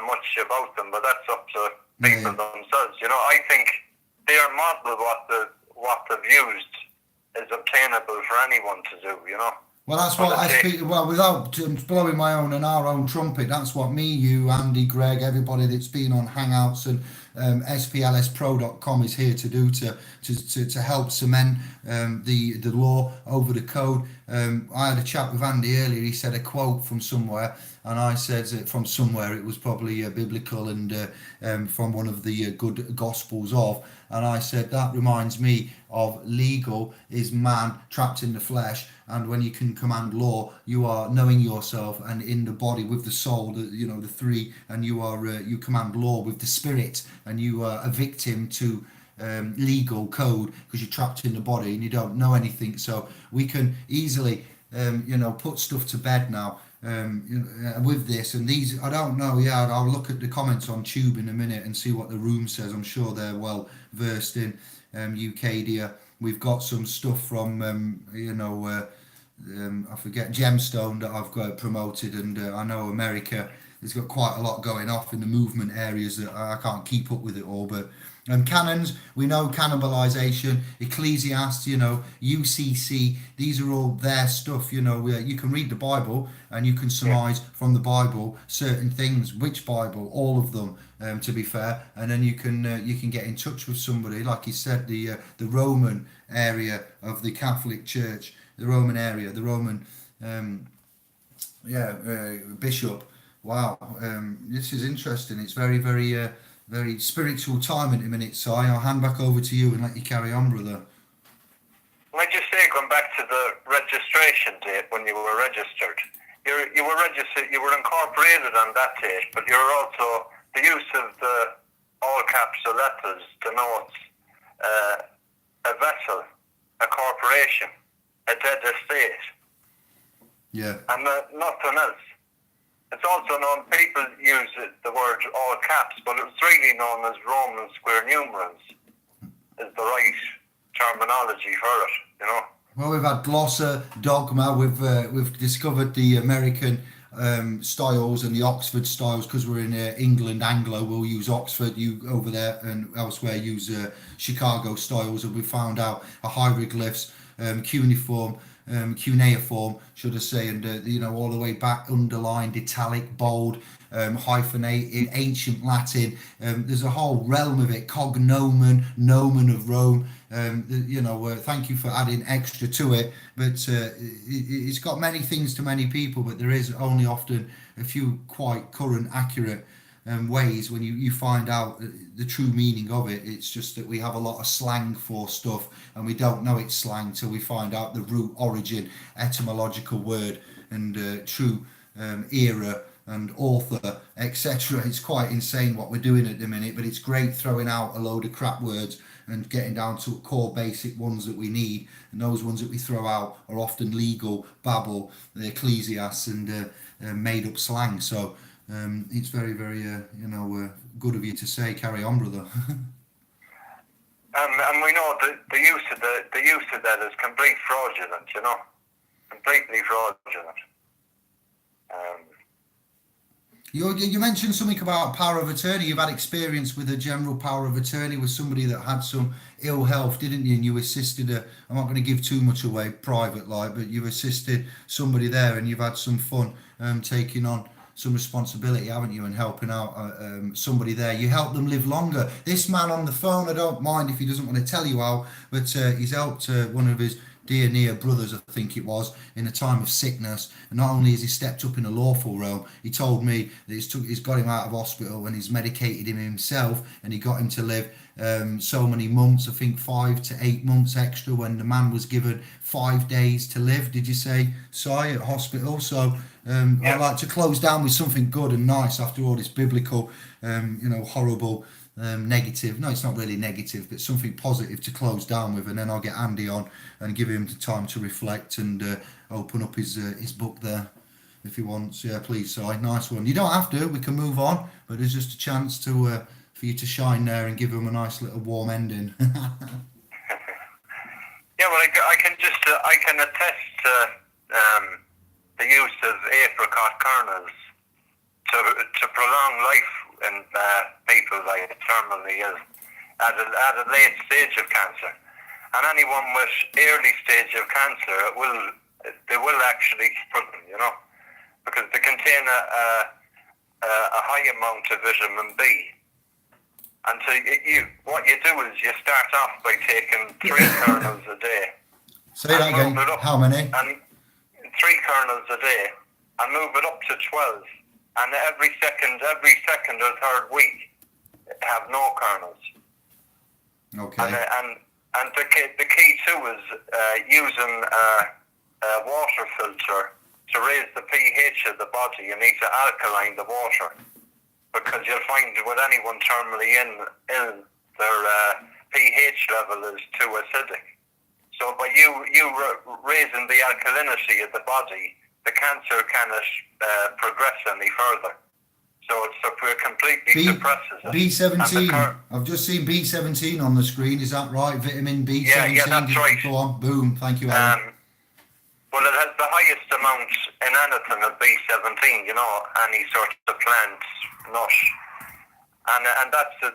B: much about them, but that's up to people themselves. You know, I think their model, what they've used, is obtainable for anyone to do, you know.
A: Well, that's what I speak. Well, without blowing my own and our own trumpet, that's what me, you, Andy, Greg, everybody that's been on Hangouts and SPLSPro.com is here to do to help cement the law over the code. I had a chat with Andy earlier. He said a quote from somewhere, and I said from somewhere it was probably biblical and from one of the good gospels of. And I said that reminds me of legal is man trapped in the flesh. And when you can command law, you are knowing yourself and in the body with the soul, the 3, and you command law with the spirit, and you are a victim to legal code because you're trapped in the body and you don't know anything. So we can easily, put stuff to bed now with this and these. I don't know. Yeah, I'll look at the comments on Tube in a minute and see what the room says. I'm sure they're well versed in Ucadia. We've got some stuff from, I forget, Gemstone that I've got promoted, and I know America has got quite a lot going off in the movement areas that I can't keep up with it all. But canons, we know cannibalization, Ecclesiastes, UCC, these are all their stuff. You can read the Bible and you can surmise from the Bible certain things. Which Bible? All of them. To be fair, and then you can get in touch with somebody, like you said, the Roman area of the Catholic Church, the Roman bishop. Wow, this is interesting. It's very, very, very spiritual time in a minute. So I'll hand back over to you and let you carry on, brother.
B: Can I just say, going back to the registration date when you were registered, you were registered, you were incorporated on that date, but you're also. The use of the all caps letters denotes a vessel, a corporation, a dead estate.
A: Yeah.
B: And nothing else. It's also known, people use the word all caps, but it's really known as Roman square numerals is the right terminology for it,
A: Well, we've had glossa, dogma, we've discovered the American styles and the Oxford styles because we're in England. Anglo will use Oxford, you over there and elsewhere use Chicago styles, and we found out a hieroglyphs, cuneiform, cuneiform, should I say, and all the way back, underlined, italic, bold, hyphenated, ancient Latin. There's a whole realm of it. Cognomen, nomen of Rome. Thank you for adding extra to it. But it's got many things to many people, but there is only often a few quite current, accurate ways when you find out the true meaning of it. It's just that we have a lot of slang for stuff, and we don't know it's slang till we find out the root origin, etymological word, and true era and author, etc. It's quite insane what we're doing at the minute, but it's great throwing out a load of crap words and getting down to core basic ones that we need. And those ones that we throw out are often legal babble, the ecclesias, and made up slang. So it's very, very, good of you to say. Carry on, brother.
B: And we know the use of that is complete fraudulent. Completely fraudulent.
A: You mentioned something about power of attorney. You've had experience with a general power of attorney with somebody that had some ill health, didn't you? And you assisted I'm not going to give too much away private life, but you've assisted somebody there, and you've had some fun taking on some responsibility, haven't you, and helping out somebody there. You help them live longer. This man on the phone, I don't mind if he doesn't want to tell you how, but he's helped one of his dear near brothers, I think it was, in a time of sickness. And not only has he stepped up in a lawful realm, he told me that he's got him out of hospital and he's medicated him himself, and he got him to live so many months, I think 5 to 8 months extra, when the man was given 5 days to live. Did you say, Si, at hospital? So I like to close down with something good and nice after all this biblical, horrible, negative. No, it's not really negative, but something positive to close down with. And then I'll get Andy on and give him the time to reflect and open up his book there if he wants. Yeah, please, Si. Nice one. You don't have to. We can move on, but there's just a chance to for you to shine there and give him a nice little warm ending.
B: Yeah, well, I can attest to the use of apricot kernels to prolong life in people like terminally ill at a late stage of cancer. And anyone with early stage of cancer, they will actually struggle, because they contain a high amount of vitamin B. And so what you do is you start off by taking 3 kernels a day.
A: Say that again. How many?
B: And 3 kernels a day, and move it up to 12. And every second or third week, have no kernels.
A: Okay.
B: And the key too is using a water filter to raise the pH of the body. You need to alkaline the water, because you'll find with anyone terminally ill, their pH level is too acidic. So by you raising the alkalinity of the body, the cancer cannot progress any further. So it completely suppresses it.
A: B17. I've just seen B17 on the screen. Is that right? Vitamin B17.
B: Yeah, that's right.
A: Go on. Boom. Thank you, Alan.
B: Well, it has the highest amount in anything of B17. Any sort of plant, nut, and that's the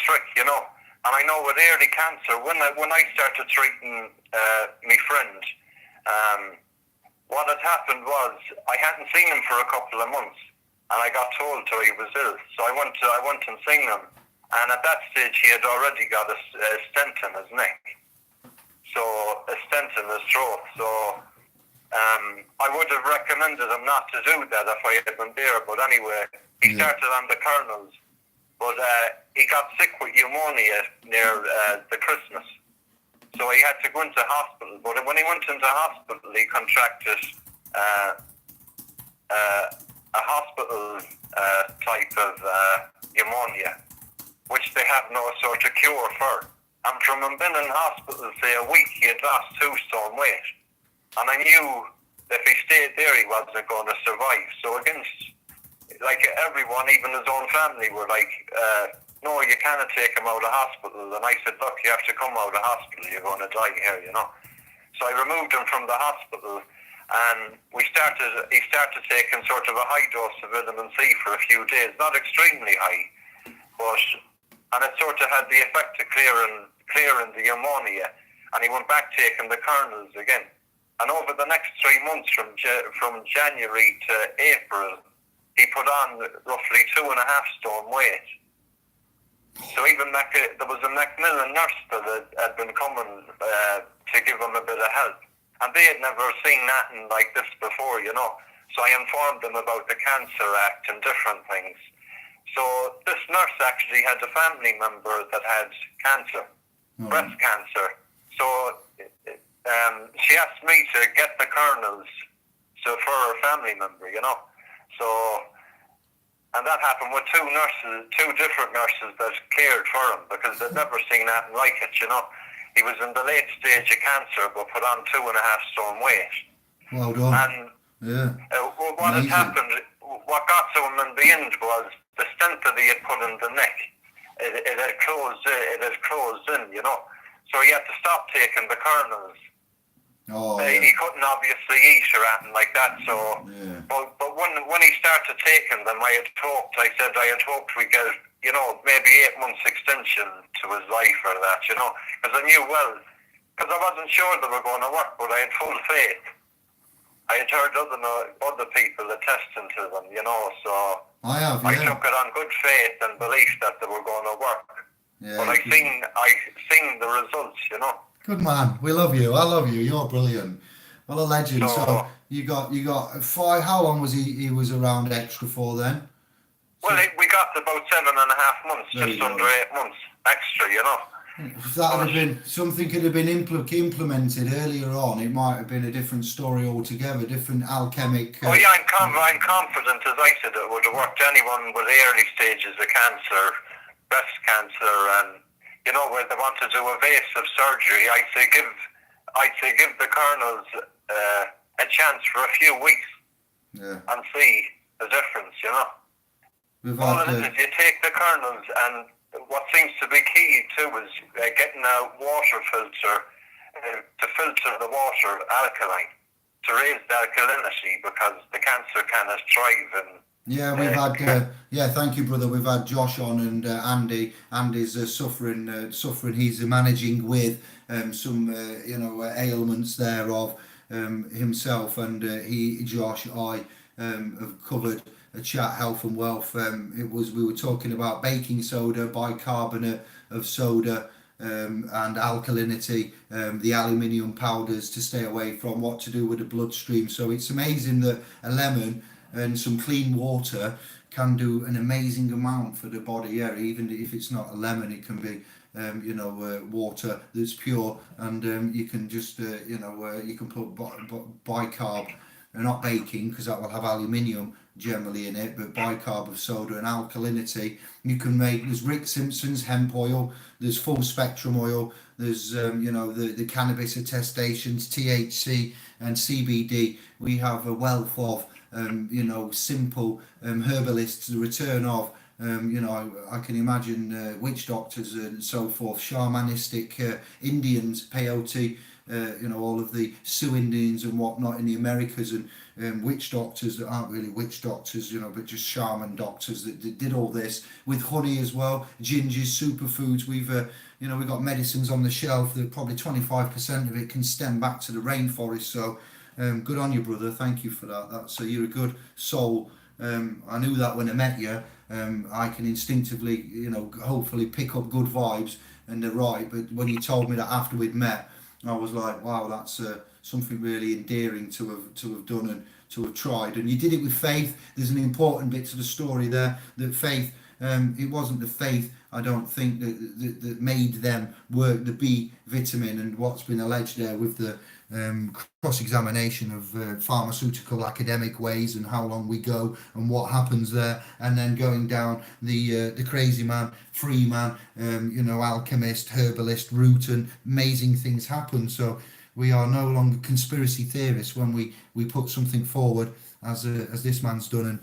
B: trick. And I know with early cancer, when I started treating my friend, what had happened was I hadn't seen him for a couple of months, and I got told he was ill. So I went and seen him, and at that stage he had already got a stent in his neck, so a stent in his throat. So I would have recommended him not to do that if I had been there. But anyway, he started on the kernels, but he got sick with pneumonia near the Christmas. So he had to go into hospital. But when he went into hospital, he contracted a hospital type of pneumonia, which they have no sort of cure for. And from him being in hospital, say, a week, he had lost 2 stone weight. And I knew if he stayed there, he wasn't going to survive. So everyone, even his own family, were like, no, you cannot take him out of hospital. And I said, look, you have to come out of hospital. You're going to die here, So I removed him from the hospital, and he started taking sort of a high dose of vitamin C for a few days. Not extremely high, and it sort of had the effect of clearing the pneumonia. and he went back taking the kernels again. And over the next 3 months, from January to April, he put on roughly 2.5 stone weight. So even there was a Macmillan nurse that had been coming to give him a bit of help. And they had never seen nothing like this before, you know. So I informed them about the Cancer Act and different things. So this nurse actually had a family member that had cancer, breast cancer. So she asked me to get the kernels for her family member, you know. So, and that happened with two different nurses that cared for him, because they'd never seen nothing like it, you know. He was in the late stage of cancer, but put on 2.5 stone weight.
A: Well done.
B: And what had happened, what got to him in the end was the stent that he had put in the neck. It had closed in, you know. So he had to stop taking the kernels. He couldn't obviously eat or anything like that. So, but when he started taking them, I said I had hoped we get, you know, maybe 8 months extension to his life or that, you know, because I knew because I wasn't sure they were going to work, but I had full faith. I had heard other people attesting to them, you know, so I took it on good faith and belief that they were going to work. Yeah, but I seen the results, you know.
A: Good man. We love you. I love you. You're brilliant. Well, a legend. So you got 5. How long was he was around extra for then?
B: Well, we got about 7.5 months, just under 8 months extra, you know.
A: If that had been something could have been implemented earlier on, it might have been a different story altogether, different alchemic.
B: Oh yeah, I'm confident, as I said, it would have worked. Anyone with the early stages of cancer, breast cancer, and you know where they want to do evasive surgery, I'd say give the kernels a chance for a few weeks, and see the difference. You know, all it is you take the kernels, and what seems to be key too is getting a water filter to filter the water alkaline, to raise the alkalinity, because the cancer cannot thrive in.
A: Yeah, we've had. Thank you, brother. We've had Josh on and Andy. Andy's suffering. He's managing with some ailments thereof himself, and Josh, I have covered a chat health and wealth. We were talking about baking soda, bicarbonate of soda, and alkalinity, the aluminium powders to stay away from, what to do with the bloodstream. So it's amazing that a lemon and some clean water can do an amazing amount for the body. Yeah, even if it's not a lemon, it can be water that's pure, and you can just you can put bicarb, not baking, because that will have aluminium generally in it, but bicarb of soda and alkalinity. You can make, there's Rick Simpson's hemp oil, there's full spectrum oil, there's the cannabis attestations, THC and CBD. We have a wealth of simple herbalists, the return of I can imagine witch doctors and so forth, shamanistic Indians, peyote, all of the Sioux Indians and whatnot in the Americas, and witch doctors that aren't really witch doctors, but just shaman doctors that did all this with honey as well, gingers, superfoods. We've got medicines on the shelf that probably 25% of it can stem back to the rainforest. So good on you, brother. Thank you for that. So you're a good soul. I knew that when I met you. I can instinctively, hopefully pick up good vibes, and they're right. But when you told me that after we'd met, I was like, wow, that's something really endearing to have done and to have tried. And you did it with faith. There's an important bit to the story there, that faith, it wasn't the faith, I don't think, that made them work the B vitamin, and what's been alleged there with the cross-examination of pharmaceutical academic ways and how long we go and what happens there, and then going down the crazy man, free man, alchemist, herbalist route, and amazing things happen. So we are no longer conspiracy theorists when we put something forward as this man's done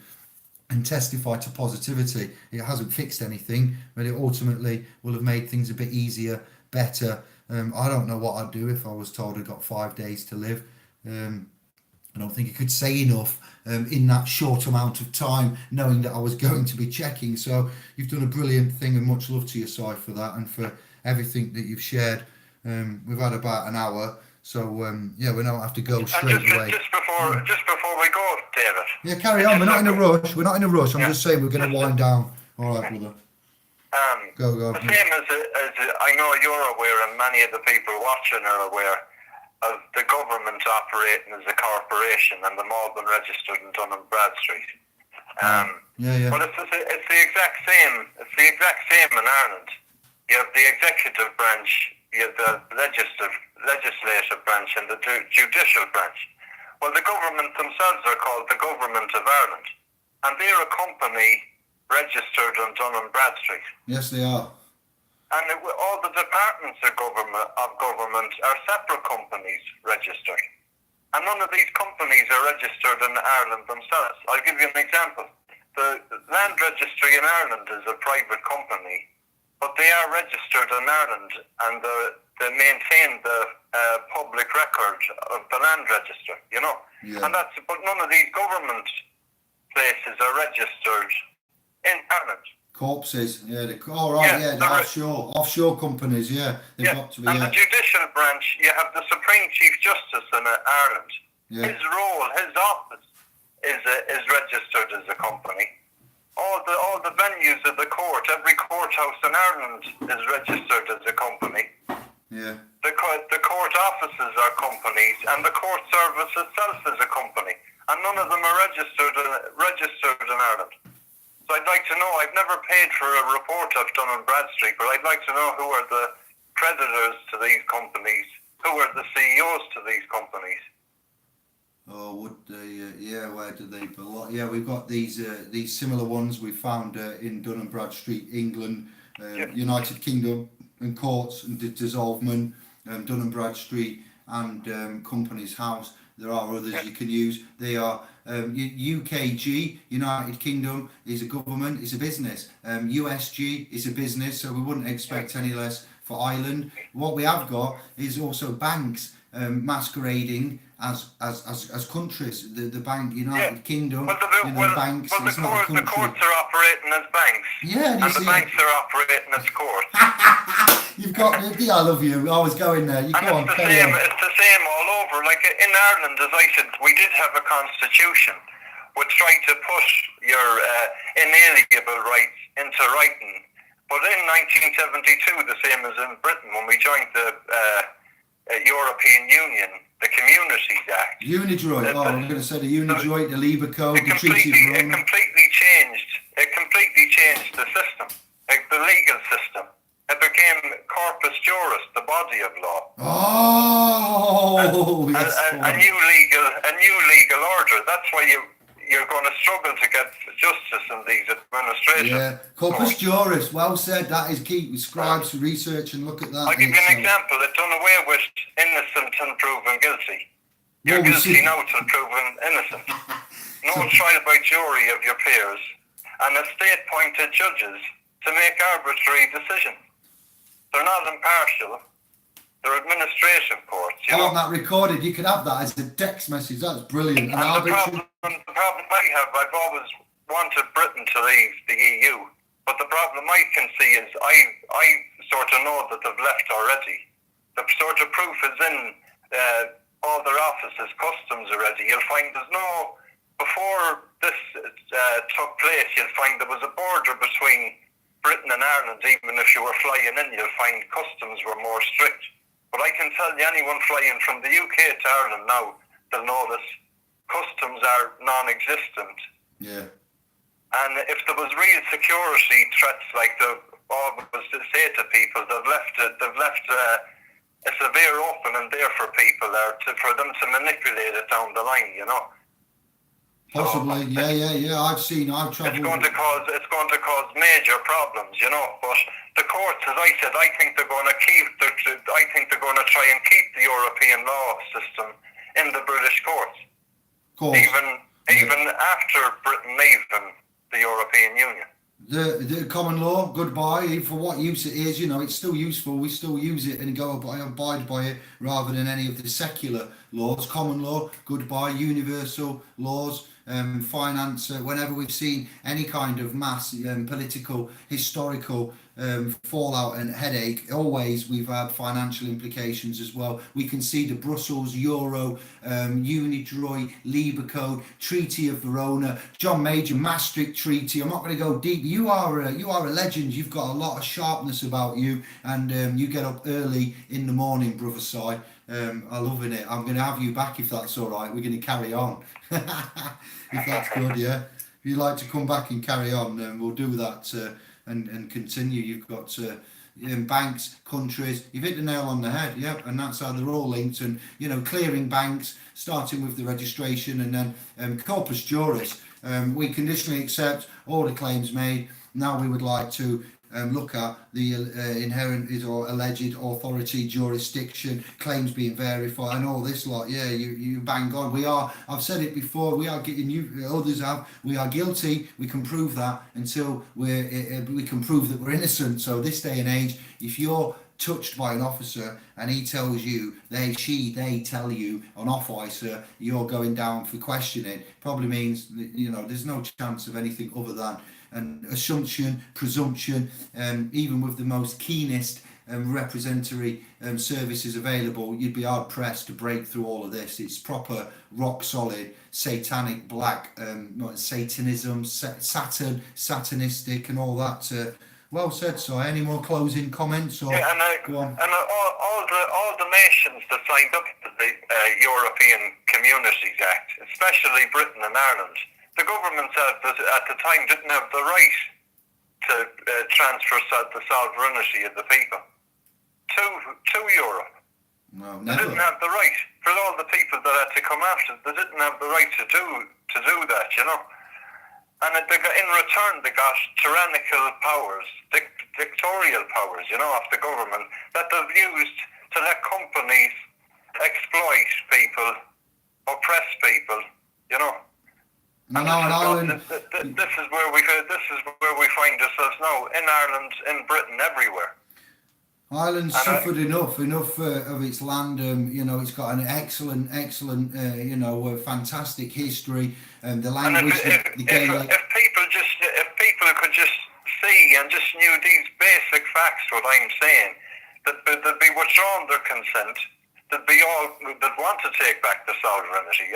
A: and testify to positivity. It hasn't fixed anything, but it ultimately will have made things a bit easier, better. I don't know what I'd do if I was told I'd got 5 days to live. I don't think I could say enough in that short amount of time, knowing that I was going to be checking. So you've done a brilliant thing, and much love to your side for that, and for everything that you've shared We've had about an hour, so yeah, we don't have to go
B: And
A: straight away.
B: just before we go, David.
A: Yeah, carry on. We're not in a rush. We're not in a rush. I'm
B: Yeah.
A: just saying we're going to wind down. All right, brother. Go.
B: The same as I know you're aware, and many of the people watching are aware of the government operating as a corporation and the Malvern registered in Dun and Bradstreet.
A: Yeah.
B: But it's the exact same. It's the exact same in Ireland. You have the executive branch, you have the legislative branch, and the judicial branch. Well, the government themselves are called the Government of Ireland, and they're a company registered on Dun and Bradstreet.
A: Yes, they are.
B: And all the departments of government are separate companies registered. And none of these companies are registered in Ireland themselves. I'll give you an example. The Land Registry in Ireland is a private company, but they are registered in Ireland, and they maintain the public record of the land register, you know.
A: Yeah.
B: And but none of these government places are registered in Ireland.
A: Corpses, yeah. The offshore companies, yeah. They've got to be.
B: And the judicial branch, you have the Supreme Chief Justice in Ireland.
A: Yeah.
B: His role, his office, is registered as a company. All the venues of the court, every courthouse in Ireland is registered as a company.
A: Yeah.
B: The court offices are companies, and the court service itself is a company, and none of them are registered in Ireland. So I'd like to know, I've never paid for a report of Dun and Bradstreet, but I'd like to know who are the creditors to these companies, who are the CEOs to these companies.
A: Oh, would they? Yeah, where do they belong? Yeah, we've got these similar ones we found in Dun and Bradstreet, England, United Kingdom, and Courts and Dissolvement, Dun and Bradstreet, and Companies House. There are others you can use. They are UKG, United Kingdom, is a government, it's a business. USG is a business, so we wouldn't expect any less for Ireland. What we have got is also banks masquerading as countries. The bank, United Kingdom, banks.
B: Well, the courts are operating as banks.
A: Yeah,
B: and the banks are operating as courts.
A: You've got the. I love you. I was going there. You
B: and
A: go on.
B: It's the same all over. Like in Ireland, as I said, we did have a constitution which tried to push your inalienable rights into writing. But in 1972, the same as in Britain, when we joined the European Union, the Communities Act.
A: UniDroit. I'm going to say the UniDroit, the Labour Code, the Treaty of Rome.
B: It completely changed the system, the legal system. It became corpus juris, the body of law.
A: Oh, yes.
B: A new legal order. That's why you're going to struggle to get justice in these administrations.
A: Yeah, corpus juris. Well said. That is key. Scribes research and look at that.
B: I'll give you an example. It's done away with innocent and proven guilty. You're guilty now till proven innocent. No trial by jury of your peers, and a state-appointed judges to make arbitrary decisions. They're not impartial. They're administrative courts.
A: I want that recorded. You can have that as a text message. That's brilliant.
B: And the problem I have, I've always wanted Britain to leave the EU, but the problem I can see is I sort of know that they've left already. The sort of proof is in all their offices, customs already. You'll find before this took place, you'll find there was a border between Britain and Ireland. Even if you were flying in, you'll find customs were more strict. But I can tell you, anyone flying from the UK to Ireland now, they'll notice customs are non-existent.
A: Yeah.
B: And if there was real security threats like the always say to people, they've left a severe opening there for people there for them to manipulate it down the line, you know.
A: Possibly, so, yeah. I've travelled.
B: It's going to cause major problems, you know. But the courts, as I said, I think they're going to try and keep the European law system in the British courts, even after Britain leaving the European Union.
A: The common law, goodbye. For what use it is, you know, it's still useful. We still use it and abide by it rather than any of the secular laws. Common law, goodbye. Universal laws, finance. Whenever we've seen any kind of mass political, historical fallout and headache. Always we've had financial implications as well. We can see the Brussels, Euro, UNIDROIT, Libre Code, Treaty of Verona, John Major, Maastricht Treaty. I'm not going to go deep. You are a legend. You've got a lot of sharpness about you, and you get up early in the morning, brother Si. I'm loving it. I'm going to have you back if that's all right. We're going to carry on. If that's good, yeah. If you'd like to come back and carry on, we'll do that and continue. You've got banks, countries. You've hit the nail on the head, yep. And that's how they're all linked. And clearing banks, starting with the registration, and then corpus juris. We conditionally accept all the claims made. Now we would like to look at the inherent or alleged authority, jurisdiction, claims being verified, and all this lot. Yeah, you bang on. I've said it before, we are getting others have, we are guilty. We can prove that until we can prove that we're innocent. So this day and age, if you're touched by an officer and he tells you, they tell you on officer you're going down for questioning, probably means there's no chance of anything other than an assumption, presumption. Even with the most keenest representatory services available, you'd be hard pressed to break through all of this. It's proper rock solid satanic black satanism, satanistic and all that. Well said. So any more closing comments? Or go on.
B: And all the nations that signed up to the European Communities Act, especially Britain and Ireland, the governments at the time didn't have the right to transfer the sovereignty of the people to Europe.
A: No,
B: they
A: never.
B: didn't have the right. For all the people that had to come after, they didn't have the right to do that, And in return, they got tyrannical powers, dictatorial powers, of the government that they've used to let companies exploit people, oppress people,
A: No, in Ireland.
B: This is where we find ourselves now, in Ireland, in Britain, everywhere.
A: Ireland suffered enough of its land. It's got an excellent, fantastic history. The language,
B: if people could just see and just knew these basic facts, what I'm saying, that they'd be withdrawn their consent. They'd want to take back the sovereignty,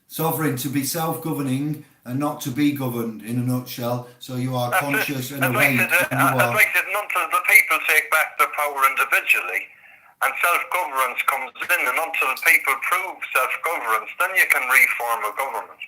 A: Sovereign, to be self-governing and not to be governed, in a nutshell. So you are conscious and awake.
B: As I said, until the people take back their power individually and self-governance comes in, and until people prove self-governance, then you can reform a government.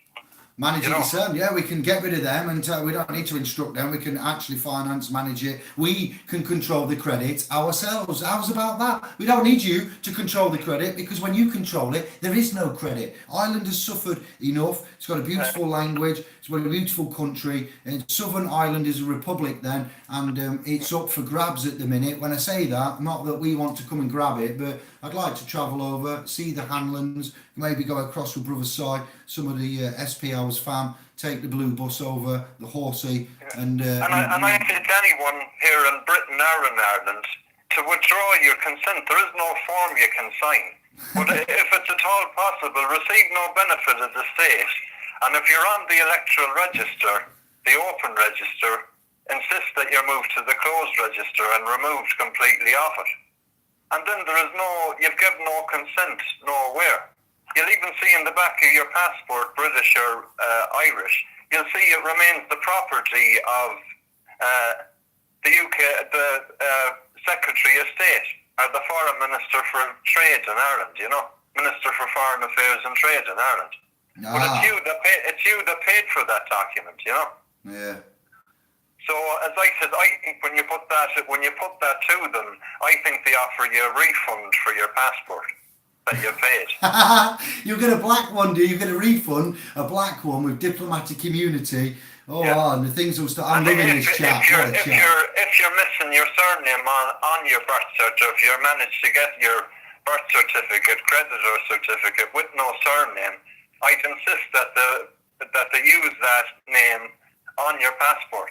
A: Manage it yourself. Yeah, we can get rid of them, and we don't need to instruct them. We can actually finance, manage it. We can control the credit ourselves. How's about that? We don't need you to control the credit, because when you control it, there is no credit. Ireland has suffered enough. It's got a beautiful language. It's got a beautiful country. And Southern Ireland is a republic then, and it's up for grabs at the minute. When I say that, not that we want to come and grab it, but I'd like to travel over, see the Hanlons, maybe go across with Brother Si, some of the SPL's fam, take the blue bus over, the horsey, and
B: I think anyone here in Britain or in Ireland, to withdraw your consent, there is no form you can sign. But if it's at all possible, receive no benefit of the state. And if you're on the electoral register, the open register, insist that you're moved to the closed register and removed completely off it. And then you've given no consent nowhere. You'll even see in the back of your passport, British or Irish, you'll see it remains the property of the UK, the Secretary of State, or the Foreign Minister for Trade in Ireland, Minister for Foreign Affairs and Trade in Ireland. But it's you that paid for that document,
A: Yeah.
B: So as I said, I think when you put that to them, I think they offer you a refund for your passport that you paid.
A: You'll get a black one, do you? Get a refund, a black one with diplomatic immunity. Oh, yeah. And the things will start. I'm loving this chat.
B: If you're missing your surname on your birth certificate, if you manage to get your birth certificate, creditor certificate with no surname, I'd insist that they use that name on your passport.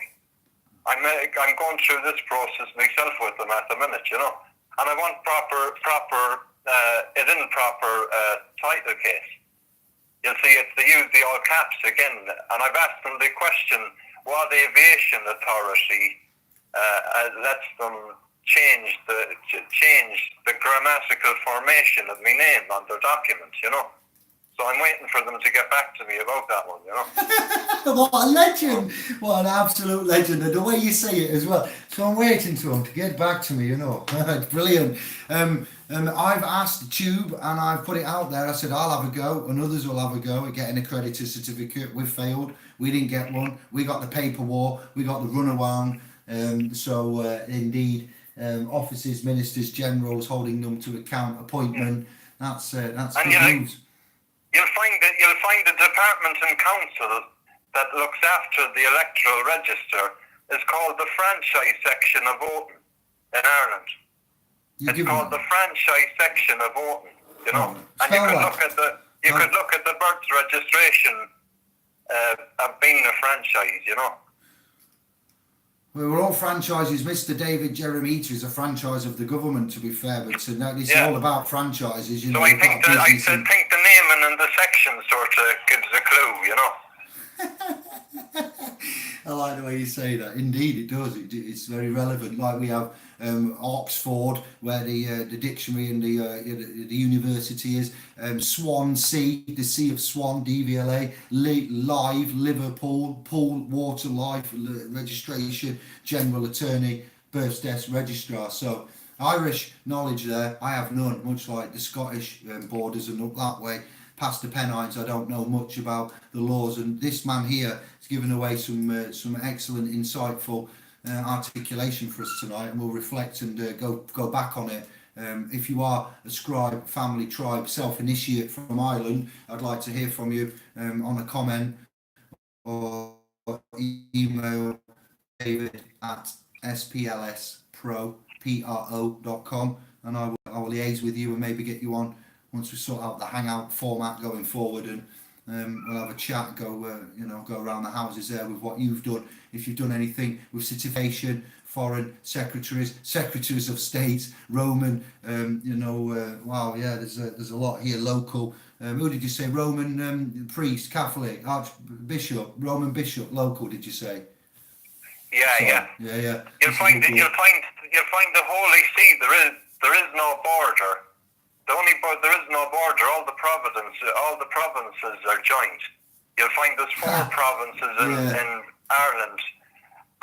B: I'm going through this process myself with them at the minute, and I want proper title case. You'll see they use the all caps again, and I've asked them the question: what aviation authority lets them change the grammatical formation of my name on their documents, you know. So I'm waiting for them to get back to me about that one, you know.
A: What a legend! What an absolute legend, and the way you say it as well. So I'm waiting to him to get back to me, you know. It's brilliant. I've asked Tube and I've put it out there. I said I'll have a go, and others will have a go at getting a creditor certificate. We failed. We didn't get one. We got the paper war. We got the runaround. Indeed, officers, ministers, generals holding them to account, appointment. That's good news.
B: You'll find the department and council that looks after the electoral register is called the franchise section of voting in Ireland. It's called the franchise section of voting, you know. And you could look at the birth registration of being a franchise, you know.
A: We were all franchises. Mr. David Jeremy Eater is a franchise of the government, to be fair, but it's all about franchises. You know,
B: so I think the naming and the section sort of gives a clue, you know.
A: I like the way you say that. Indeed, it does. It's very relevant. Like we have Oxford, where the dictionary and the university is. Swansea, the Sea of Swan, DVLA. Live, Liverpool, Pool, Water Life, registration, General Attorney, Births, Deaths, Registrar. So Irish knowledge there, I have none, much like the Scottish borders and up that way. Past the Pennines, I don't know much about the laws, and this man here has given away some excellent, insightful articulation for us tonight, and we'll reflect and go back on it. If you are a scribe, family, tribe, self-initiate from Ireland, I'd like to hear from you on a comment or email David at splspro.com, and I will liaise with you and maybe get you on once we sort out the hangout format going forward, and we'll have a chat, go around the houses there with what you've done. If you've done anything with certification, foreign secretaries of state, Roman, there's a lot here, local. Who did you say? Roman priest, Catholic, Archbishop, Roman bishop, local, did you say?
B: Yeah. You'll find the Holy See. There is no border. There is no border. All the provinces are joined. You'll find there's 4 provinces in Ireland,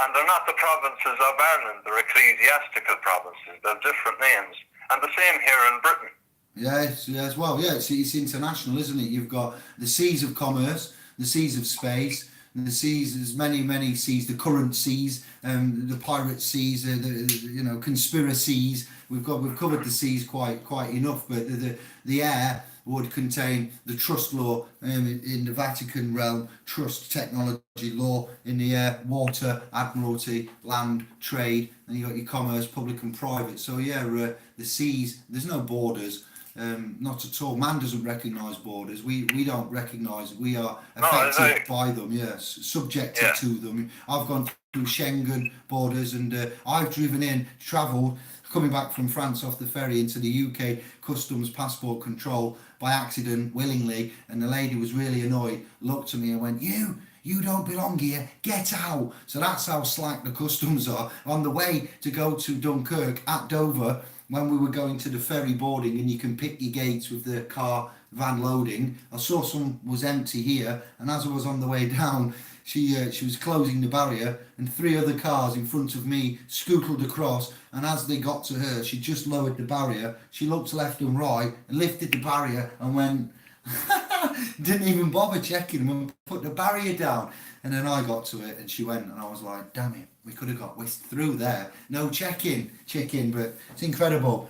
B: and they're not the provinces of Ireland. They're ecclesiastical provinces. They're different names, and the same here in Britain.
A: Yes. Well, it's international, isn't it? You've got the seas of commerce, the seas of space. And the seas, there's many seas, the current seas, the pirate seas, the conspiracies. We've covered the seas quite enough, but the air would contain the trust law in the Vatican realm, trust technology law in the air, water, admiralty, land, trade, and you got your commerce, public and private. So the seas, there's no borders. Not at all. Man doesn't recognise borders. We don't recognise. We are affected by them. Yes, subjected to them. I've gone through Schengen borders, and I've travelled, coming back from France off the ferry into the UK customs passport control by accident, willingly, and the lady was really annoyed. Looked at me and went, "You don't belong here. Get out." So that's how slack the customs are. On the way to go to Dunkirk at Dover, when we were going to the ferry boarding, and you can pick your gates with the car van loading, I saw some was empty here, and as I was on the way down, she was closing the barrier, and 3 other cars in front of me scootled across, and as they got to her, she just lowered the barrier. She looked left and right and lifted the barrier and went, didn't even bother checking them and put the barrier down. And then I got to it and she went, and I was like, damn it, we could have got whisked through there. No chicken, but it's incredible.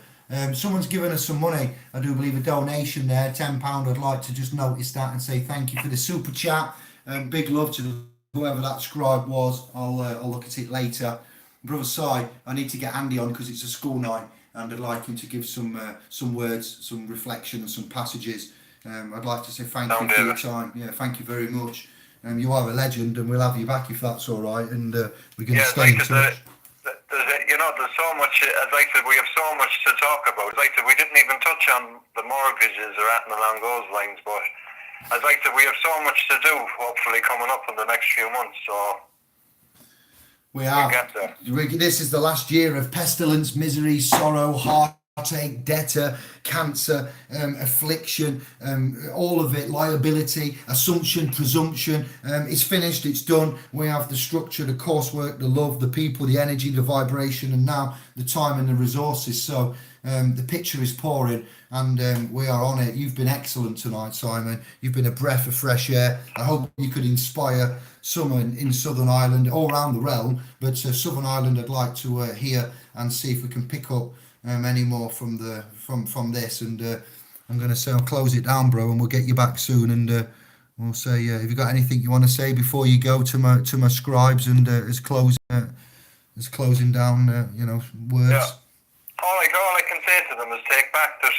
A: Someone's given us some money, I do believe a donation there, £10. I'd like to just notice that and say thank you for the super chat. Big love to whoever that scribe was. I'll look at it later. Brother Si, I need to get Andy on because it's a school night, and I'd like him to give some words, some reflection and some passages. I'd like to say thank you for your time. Yeah, thank you very much. You are a legend, and we'll have you back if that's all right, and we're going to stay in touch.
B: There's so much, as I said, we have so much to talk about. As I said, we didn't even touch on the mortgages or anything along those lines, but as I said, we have so much to do, hopefully, coming up in the next few months. So
A: We have.
B: get there.
A: This is the last year of pestilence, misery, sorrow, heartache, debtor, cancer, affliction, all of it, liability, assumption, presumption. It's finished, it's done. We have the structure, the coursework, the love, the people, the energy, the vibration, and now the time and the resources. So the picture is pouring, and we are on it. You've been excellent tonight, Simon. You've been a breath of fresh air. I hope you could inspire someone in Southern Ireland, all around the realm, but Southern Ireland, I'd like to hear and see if we can pick up any more from this. And I'm going to say I'll close it down, bro, and we'll get you back soon. And we'll say, have you got anything you want to say before you go to my scribes and as closing down, words?
B: Yeah. All I can say to them is take back their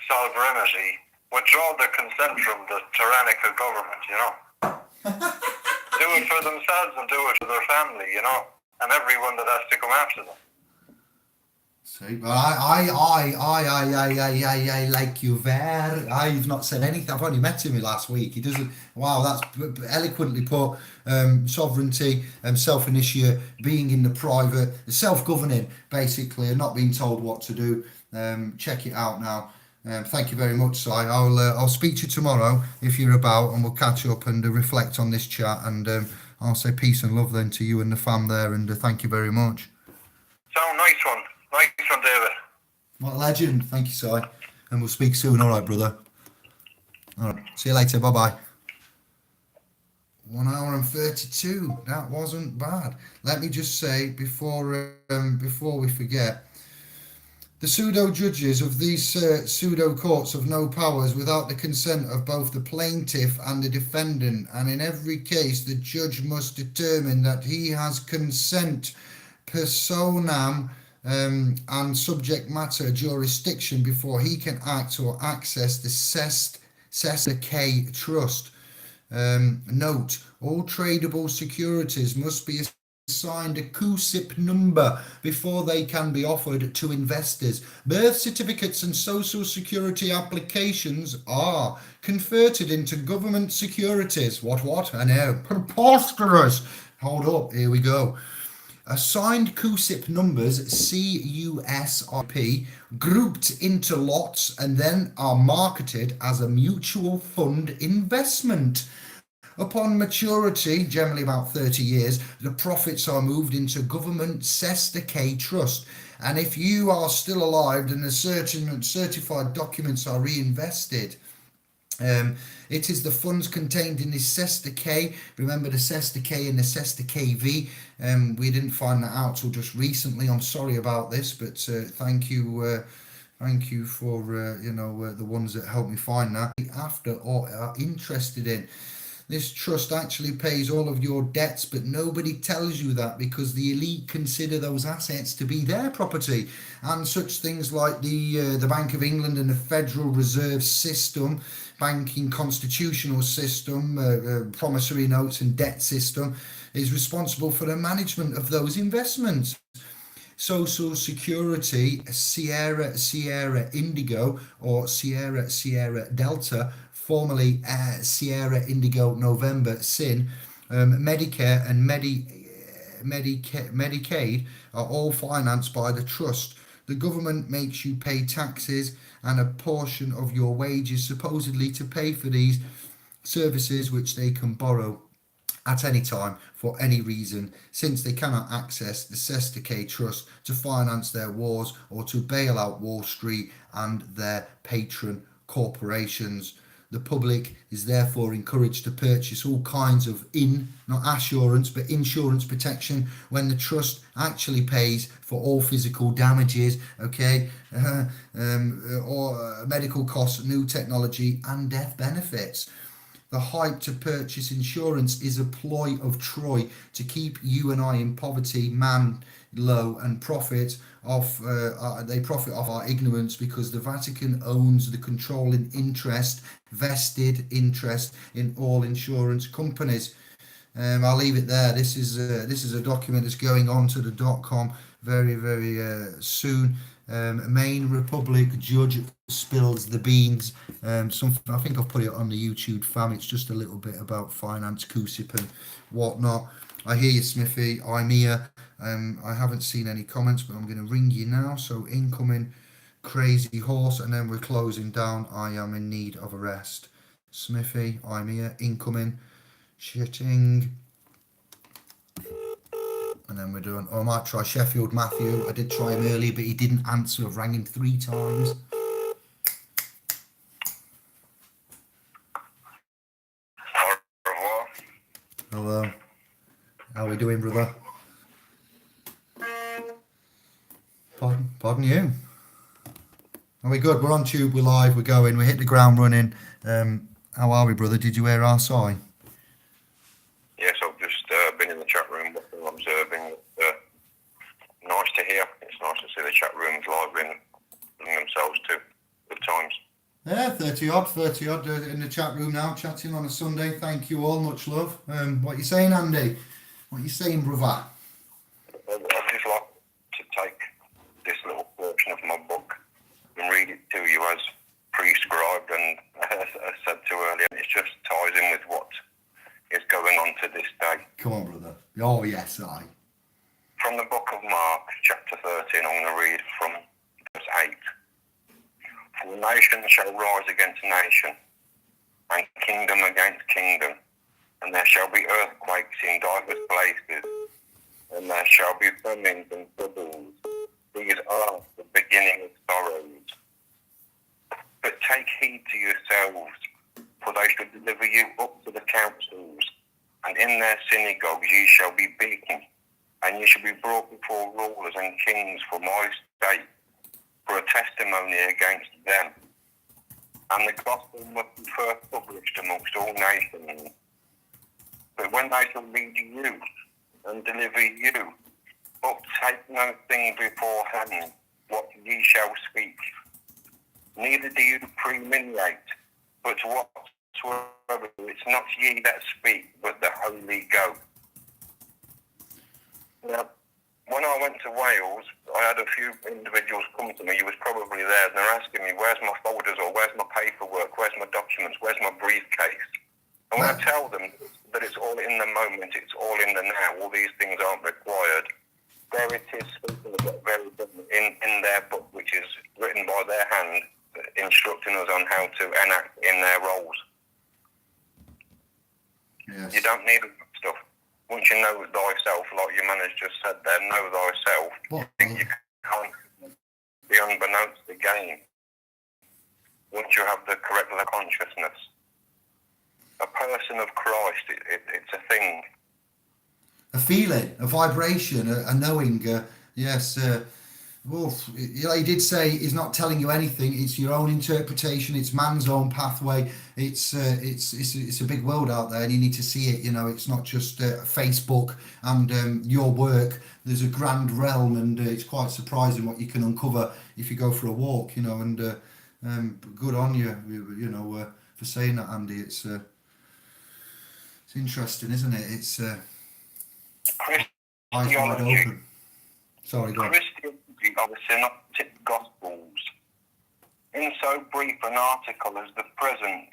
B: sovereignty, withdraw their consent from the tyrannical government, Do it for themselves and do it for their family, and everyone that has to come after them.
A: See, well, I like you very. I've not said anything. I've only met him last week. He doesn't. Wow, that's eloquently put. Sovereignty, self-initiate, being in the private, self-governing, basically, and not being told what to do. Check it out now. Thank you very much, Si. I'll speak to you tomorrow if you're about, and we'll catch up and reflect on this chat. And I'll say peace and love then to you and the fam there. And thank you very much.
B: So nice one, David.
A: What a legend. Thank you, Si. And we'll speak soon. All right, brother. All right. See you later. Bye-bye. 1 hour and 32. That wasn't bad. Let me just say before we forget, the pseudo judges of these pseudo courts have no powers without the consent of both the plaintiff and the defendant, and in every case the judge must determine that he has consent personam and subject matter jurisdiction before he can act or access the Cestui Que trust. Note, all tradable securities must be assigned a CUSIP number before they can be offered to investors. Birth certificates and social security applications are converted into government securities. What? I know. Preposterous. Hold up. Here we go. Assigned CUSIP numbers, CUSIP, grouped into lots and then are marketed as a mutual fund investment. Upon maturity, generally about 30 years, the profits are moved into government Cestui Que trust. And if you are still alive, then the certified documents are reinvested. It is the funds contained in the Cestui Que. Remember the Cestui Que and the Cestui Que V. We didn't find that out till just recently. I'm sorry about this, but thank you for the ones that helped me find that. After or are interested in. This trust actually pays all of your debts, but nobody tells you that because the elite consider those assets to be their property. And such things like the Bank of England and the Federal Reserve System, banking constitutional system, promissory notes and debt system is responsible for the management of those investments. Social Security, Sierra Indigo or Sierra Delta, formerly Sierra Indigo November SIN, Medicare and Medicaid are all financed by the trust. The government makes you pay taxes and a portion of your wages supposedly to pay for these services which they can borrow at any time for any reason, since they cannot access the Cestui Que trust to finance their wars or to bail out Wall Street and their patron corporations. The public is therefore encouraged to purchase all kinds of not assurance, but insurance protection when the trust actually pays for all physical damages, or medical costs, new technology and death benefits. The hype to purchase insurance is a ploy of Troy to keep you and I in poverty, man low, and profit off our ignorance, because the Vatican owns the controlling vested interest in all insurance companies. I'll leave it there. This is a document that's going on to the .com very, very soon. Maine Republic judge spills the beans. I think I've put it on the YouTube fam. It's just a little bit about finance, CUSIP and whatnot. I hear you, Smithy. I'm here. I haven't seen any comments, but I'm going to ring you now. So incoming, crazy horse, and then we're closing down. I am in need of a rest. Smithy, I'm here. Incoming, shitting, and then we're doing. Oh, I might try Sheffield Matthew. I did try him earlier, but he didn't answer. I've rang him 3 times.
B: Au revoir.
A: Hello. How we doing, brother? Pardon you. Are we good? We're on tube, we're live, we're going, we hit the ground running. How are we, brother? Did you hear our sign?
B: Yes, I've just been in the chat room observing. Nice to hear. It's nice to see the chat rooms live in themselves too. Good times.
A: Yeah, 30 odd in the chat room now, chatting on a Sunday. Thank you all, much love. What you saying, Andy? What you saying, brother?
B: I'd just like to take this little portion of my book and read it to you as prescribed, and as I said to earlier, it just ties in with what is going on to this day.
A: Come on, brother. Oh, yes, I.
B: From the book of Mark, chapter 13, I'm going to read from verse 8. For nation shall rise against nation, and kingdom against kingdom, and there shall be earthquakes in divers places, and there shall be famines and troubles. These are the beginning of sorrows. But take heed to yourselves, for they shall deliver you up to the councils, and in their synagogues ye shall be beaten, and ye shall be brought before rulers and kings for my sake, for a testimony against them. And the gospel must be first published amongst all nations. But when they shall lead you and deliver you up, take no thing beforehand what ye shall speak. Neither do you premeditate, but whatsoever, it's not ye that speak, but the Holy Ghost. Now, when I went to Wales, I had a few individuals come to me, you was probably there, and they're asking me, where's my folders, or where's my paperwork, where's my documents, where's my briefcase? And when I tell them that it's all in the moment, it's all in the now, all these things aren't required, there it is, speaking of it very in their book, which is written by their hand, instructing us on how to enact in their roles.
A: Yes.
B: You don't need stuff. Once you know thyself, like your man has just said there, know thyself, you can't be unbeknownst to gain. Once you have the correct consciousness. A person of Christ, it's a thing.
A: A feeling, a vibration, a knowing. Yes. Wolf, he did say he's not telling you anything. It's your own interpretation. It's man's own pathway. It's a big world out there, and you need to see it. You know, it's not just Facebook and your work. There's a grand realm, and it's quite surprising what you can uncover if you go for a walk. You know, and good on you. You know, for saying that, Andy. It's interesting, isn't it? It's eyes wide open. Sorry, go on.
B: Christianity are the synoptic gospels. In so brief an article as the present,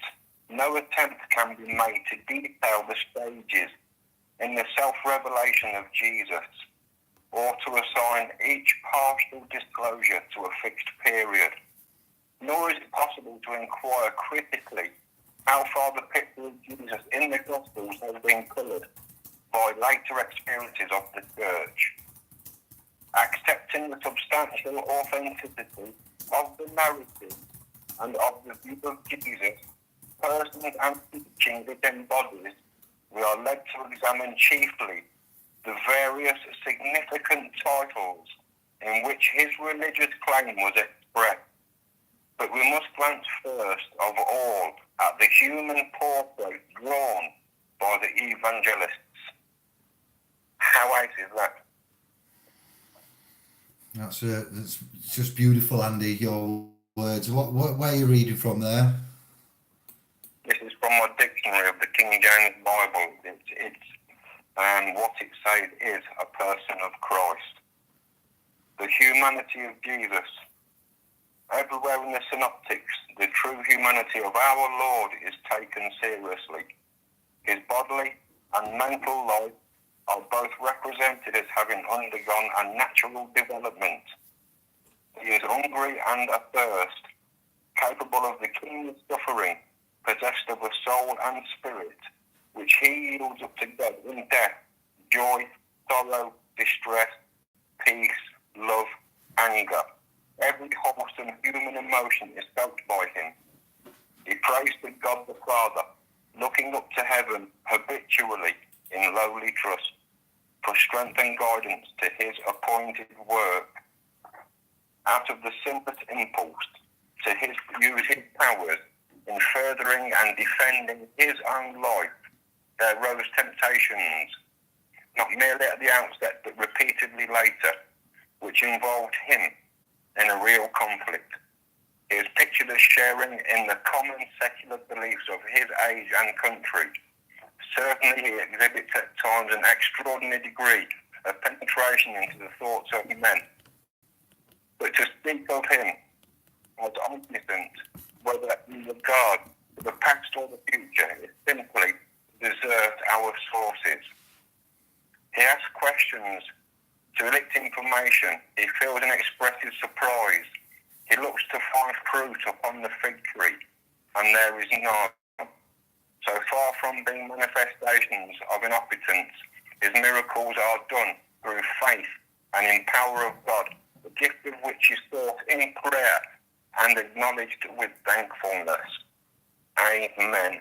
B: no attempt can be made to detail the stages in the self-revelation of Jesus, or to assign each partial disclosure to a fixed period. Nor is it possible to inquire critically how far the picture of Jesus in the Gospels has been coloured by later experiences of the Church. Accepting the substantial authenticity of the narrative and of the view of Jesus, persons and teachings it embodies, we are led to examine chiefly the various significant titles in which his religious claim was expressed. But we must glance first of all at the human portrait drawn by the evangelists. How out is that?
A: That's just beautiful, Andy. Your words. What where are you reading from there?
B: This is from my dictionary of the King James Bible. It's what it says is a person of Christ. The humanity of Jesus. Everywhere in the synoptics, the true humanity of our Lord is taken seriously. His bodily and mental life are both represented as having undergone a natural development. He is hungry and athirst, capable of the keenest suffering, possessed of a soul and spirit, which he yields up to God in death, joy, sorrow, distress, peace, love, anger. Every wholesome human emotion is felt by him. He prays to God the Father, looking up to heaven habitually in lowly trust, for strength and guidance to his appointed work. Out of the simplest impulse to use his powers in furthering and defending his own life, there rose temptations, not merely at the outset, but repeatedly later, which involved him in a real conflict. He is pictured as sharing in the common secular beliefs of his age and country. Certainly he exhibits at times an extraordinary degree of penetration into the thoughts of men. But to speak of him as omniscient, whether in regard to the past or the future, is simply to desert our sources. He asks questions to elicit information. He feels and expresses surprise. He looks to find fruit upon the fig tree, and there is none. So far from being manifestations of incompetence, his miracles are done through faith and in power of God, the gift of which is sought in prayer and acknowledged with thankfulness. Amen.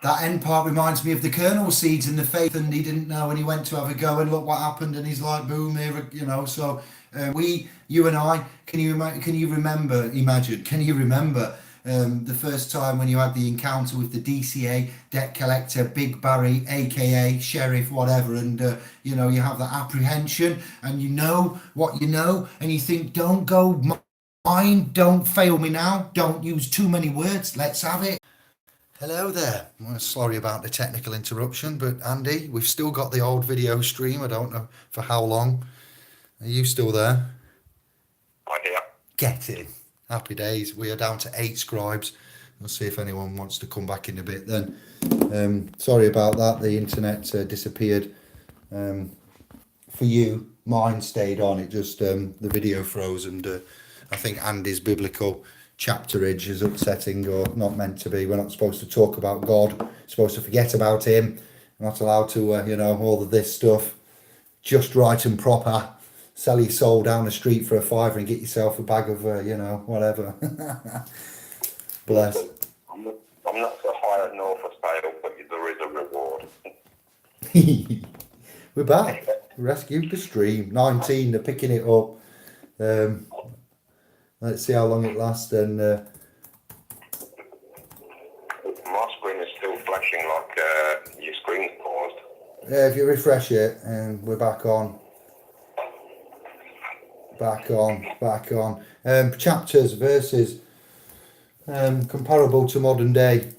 A: That end part reminds me of the kernel seeds in the faith, and he didn't know, and he went to have a go, and look what happened, and he's like, boom, here, you know. So you and I, can you remember the first time when you had the encounter with the DCA, debt collector, Big Barry, aka Sheriff, whatever, and you have that apprehension, and you know what you know, and you think, don't go mine, don't fail me now, don't use too many words, let's have it. Hello there. Well, sorry about the technical interruption, but Andy, we've still got the old video stream. I don't know for how long. Are you still there?
B: I'm here.
A: Get in. Happy days. We are down to 8 scribes. We'll see if anyone wants to come back in a bit then. Sorry about that. The internet disappeared. For you, mine stayed on. It just, the video froze, and I think Andy's biblical chapterage is upsetting, or not meant to be. We're not supposed to talk about God. We're supposed to forget about him. We're not allowed to, all of this stuff. Just right and proper. Sell your soul down the street for a £5 and get yourself a bag of, whatever. Bless.
B: I'm not so high at Norfolk sale, but there is a reward.
A: We're back. Rescued the stream. 19, they're picking it up. Let's see how long it lasts. And
B: my screen is still flashing like your screen's paused.
A: Yeah, if you refresh it, and we're back on. Back on. Chapters, verses, comparable to modern day.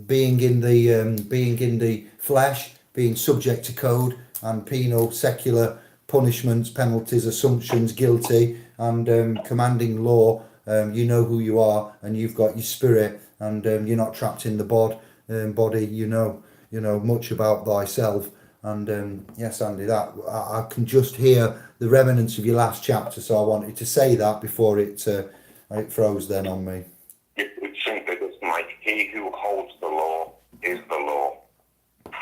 A: Being in the flesh, being subject to code and penal, secular punishments, penalties, assumptions, guilty, and commanding law. You know who you are, and you've got your spirit, and you're not trapped in the body. You know much about thyself. And yes, Andy, that I can just hear the remnants of your last chapter. So I wanted to say that before it froze then on me.
B: It's simply this, Mike. He who holds the law is the law.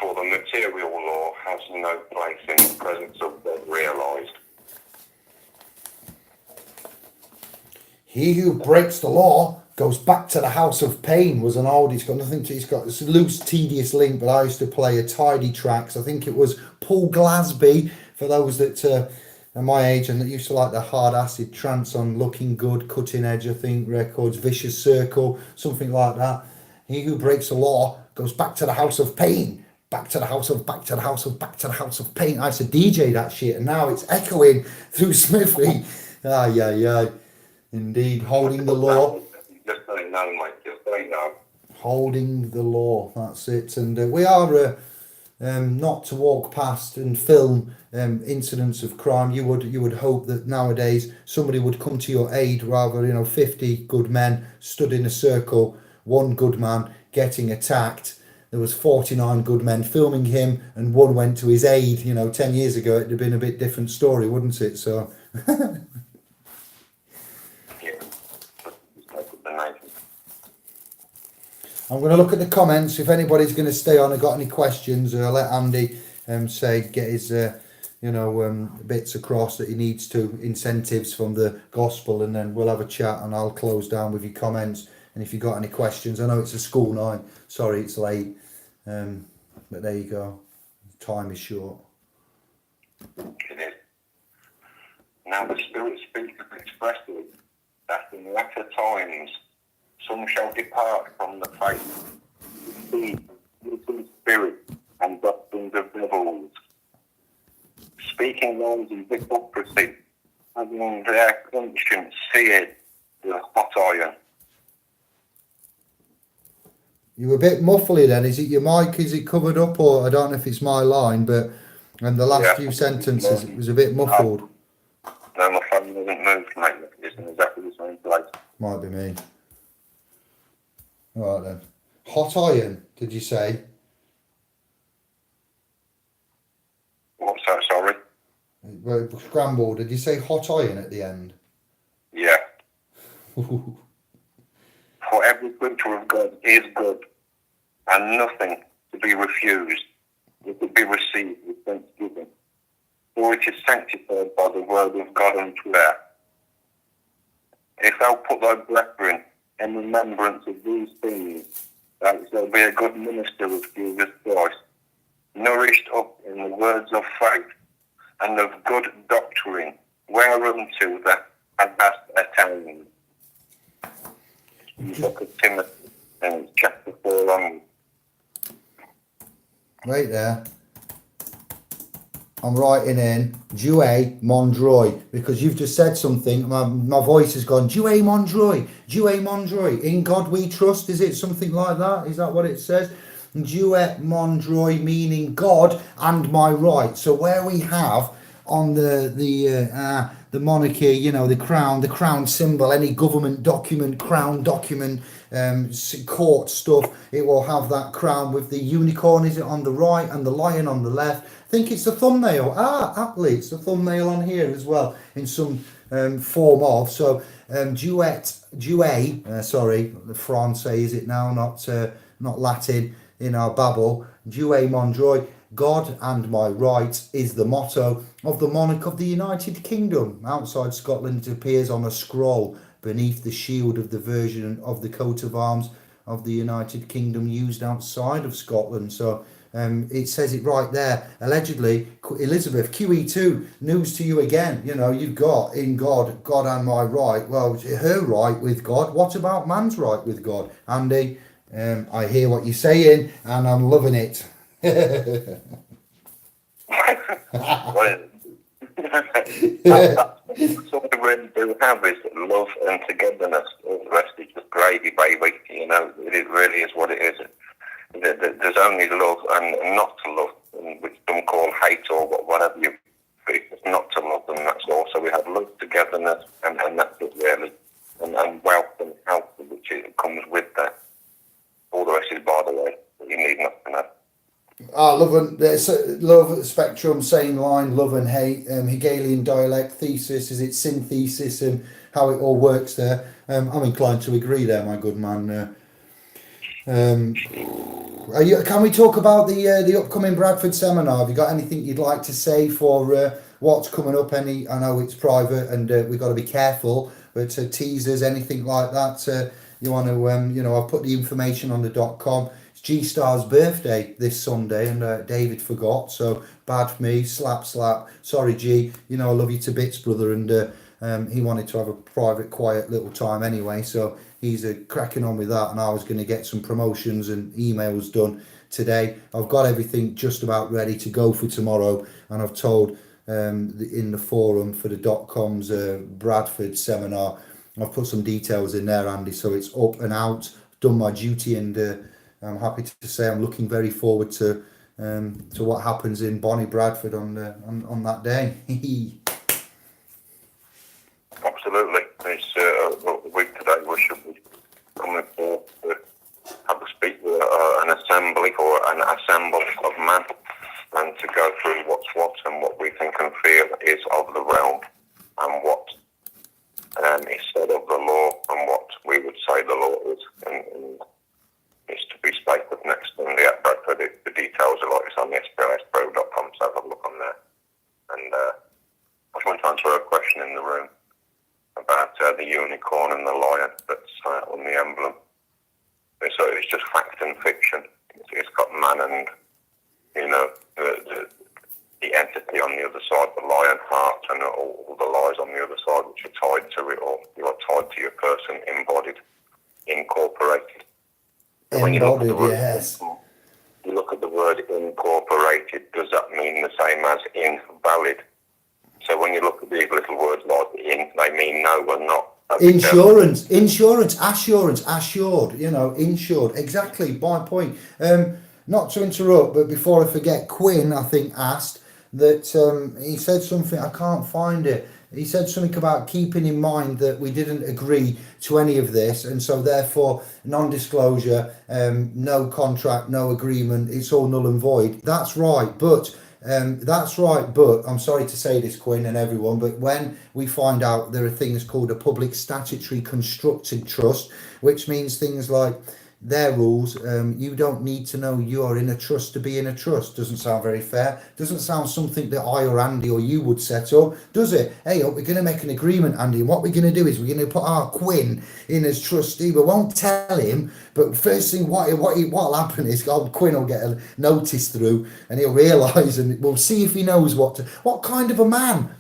B: For the material law has no place in the presence of the realized.
A: He who breaks the law goes back to the house of pain was an old, it's got this loose, tedious link, but I used to play a tidy tracks. I think it was Paul Glasby, for those that are my age and that used to like the hard acid trance on Looking Good, Cutting Edge, I think, records, Vicious Circle, something like that. He who breaks the law goes back to the house of pain. Back to the house of pain. I used to DJ that shit, and now it's echoing through Smithy. Yeah. Indeed, holding the law.
B: Just don't know, Mike. Just don't know.
A: Holding the law. That's it. And we are not to walk past and film incidents of crime. You would hope that nowadays somebody would come to your aid, rather 50 good men stood in a circle, one good man getting attacked. there was 49 good men filming him and one went to his aid, 10 years ago, it'd have been a bit different story, wouldn't it? So
B: Yeah. That would be nice.
A: I'm going to look at the comments. If anybody's going to stay on and got any questions, let Andy get his bits across that he needs to, incentives from the gospel, and then we'll have a chat and I'll close down with your comments. And if you've got any questions, I know it's a school night, sorry it's late, but there you go, time is short.
B: It is. Now the Spirit speaketh expressly that in latter times some shall depart from the faith, using spirit and doctrines of devils, speaking lies in hypocrisy, having their conscience seared with hot iron.
A: You were a bit muffly then. Is it your mic? Is it covered up? Or I don't know if it's my line, but in the last few sentences it was a bit muffled.
B: No, my phone hasn't moved, mate. It's in exactly the same place.
A: Might be me. All right then. Hot iron, did you say?
B: What's that, sorry?
A: Well, scrambled. Did you say hot iron at the end?
B: Yeah. For every creature of God is good, and nothing to be refused, it will be received with thanksgiving. For it is sanctified by the word of God and prayer. If thou put thy brethren in remembrance of these things, thou shalt be a good minister of Jesus Christ, nourished up in the words of faith and of good doctrine, whereunto thou hast attained. Book of Timothy, and chapter 4 on.
A: Right there. I'm writing in Jouet Mondroy because you've just said something. My voice has gone Jouet Mondroy, Jouet Mondroy. In God we trust. Is it something like that? Is that what it says? Jouet Mondroy meaning God and my right. So where we have on the monarchy, the crown symbol, any government document, crown document, court stuff, it will have that crown with the unicorn, is it, on the right and the lion on the left. I think it's the thumbnail. Aptly, it's the thumbnail on here as well in some form of. So Jouet, the Francais is it now, not Latin in our babble. Jouet Mondroy. God and my right is the motto of the monarch of the United Kingdom. Outside Scotland, it appears on a scroll beneath the shield of the version of the coat of arms of the United Kingdom used outside of Scotland. So it says it right there. Allegedly, Elizabeth, QE2, news to you again. You've got in God, God and my right. Well, her right with God. What about man's right with God? Andy, I hear what you're saying and I'm loving it.
B: Well, that's what we really do have is love and togetherness. All the rest is just gravy, baby. It really is what it is. There's only love and not to love, which some call hate or whatever you. But it's not to love them. That's all. So we have love, togetherness, and that's it really. And wealth and health, which comes with that. All the rest is by the way. You need nothing else.
A: Love spectrum, same line, love and hate, Hegelian dialect, thesis, is it synthesis and how it all works there. I'm inclined to agree there, my good man. Can we talk about the upcoming Bradford seminar? Have you got anything you'd like to say for what's coming up? I know it's private and we've got to be careful, but teasers, anything like that you want to, I've put the information on the .com. G-Star's birthday this Sunday and David forgot, so bad for me, slap. Sorry G, I love you to bits, brother, and he wanted to have a private quiet little time anyway, so he's cracking on with that, and I was going to get some promotions and emails done today. I've got everything just about ready to go for tomorrow, and I've told in the forum for the .com's Bradford seminar, I've put some details in there, Andy, so it's up and out, done my duty, and I'm happy to say I'm looking very forward to what happens in Bonnie Bradford on that day.
B: Absolutely, it's a week today. We should be coming forth to have a speak with an assembly assembly or an assemble of man, and to go through what's what and what we think and feel is of the realm, and what is said of the law and what we would say the law is. And it's to be spoken next Sunday at Bradford. The details are like it's on the SPLSpro.com, so have a look on there. And I just want to answer a question in the room about the unicorn and the lion that's on the emblem. So it's just fact and fiction. It's got man and, you know, the entity on the other side, the lion heart, and all the lies on the other side, which are tied to it all. You are tied to your person, embodied, incorporated.
C: Embodied, yes.
B: You look at the word incorporated, does that mean the same as invalid? So when you look at these little words like in, they mean no or not.
C: Insurance, assurance, assured, you know, insured. Exactly, my point. Not to interrupt, but before I forget, Quinn, I think, asked that he said something, I can't find it. He said something about keeping in mind that we didn't agree to any of this, and so therefore non-disclosure, no contract, no agreement, it's all null and void. That's right, but I'm sorry to say this, Quinn and everyone, but when we find out there are things called a public statutory constructed trust, which means things like their rules, you don't need to know you are in a trust to be in a trust. Doesn't sound very fair. Doesn't sound something that I or Andy or you would set up, does it? Hey, we're going to make an agreement, Andy, and what we're going to do is we're going to put our Quinn in as trustee. We won't tell him, but first thing what'll happen is Quinn will get a notice through, and he'll realise, and we'll see if he knows what kind of a man.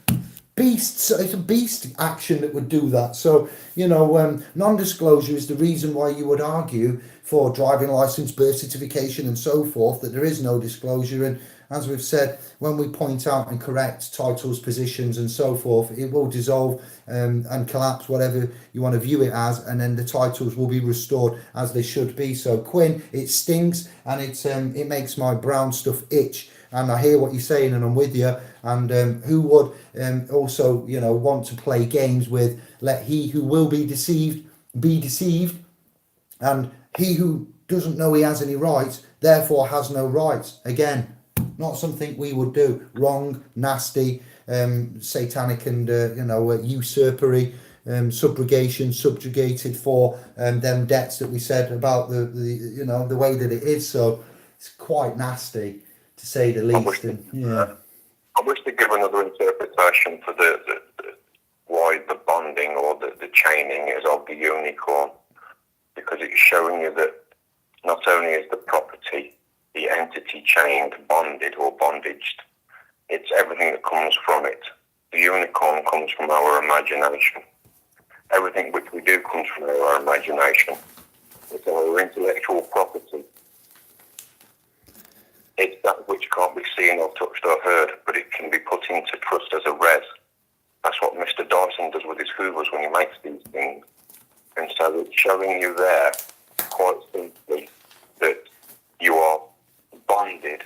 C: Beast, it's a beast action that would do that. So, you know, non-disclosure is the reason why you would argue for driving license, birth certification and so forth, that there is no disclosure. And as we've said, when we point out and correct titles, positions and so forth, it will dissolve and collapse, whatever you want to view it as, and then the titles will be restored as they should be. So Quinn, it stings, and it makes my brown stuff itch. And I hear what you're saying, and I'm with you. And who would also, you know, want to play games with let he who will be deceived, and he who doesn't know he has any rights, therefore has no rights. Again, not something we would do. Wrong, nasty, satanic, and usurpery, subrogation, subjugated for them debts that we said about the way that it is. So it's quite nasty, to say the least.
B: I wish to give another interpretation for the why the bonding or the chaining is of the unicorn, because it's showing you that not only is the property, the entity chained, bonded or bondaged, it's everything that comes from it. The unicorn comes from our imagination. Everything which we do comes from our imagination. It's our intellectual property. It's that which can't be seen or touched or heard, but it can be put into trust as a res. That's what Mr. Dyson does with his hoovers when he makes these things. And so it's showing you there, quite simply, that you are bonded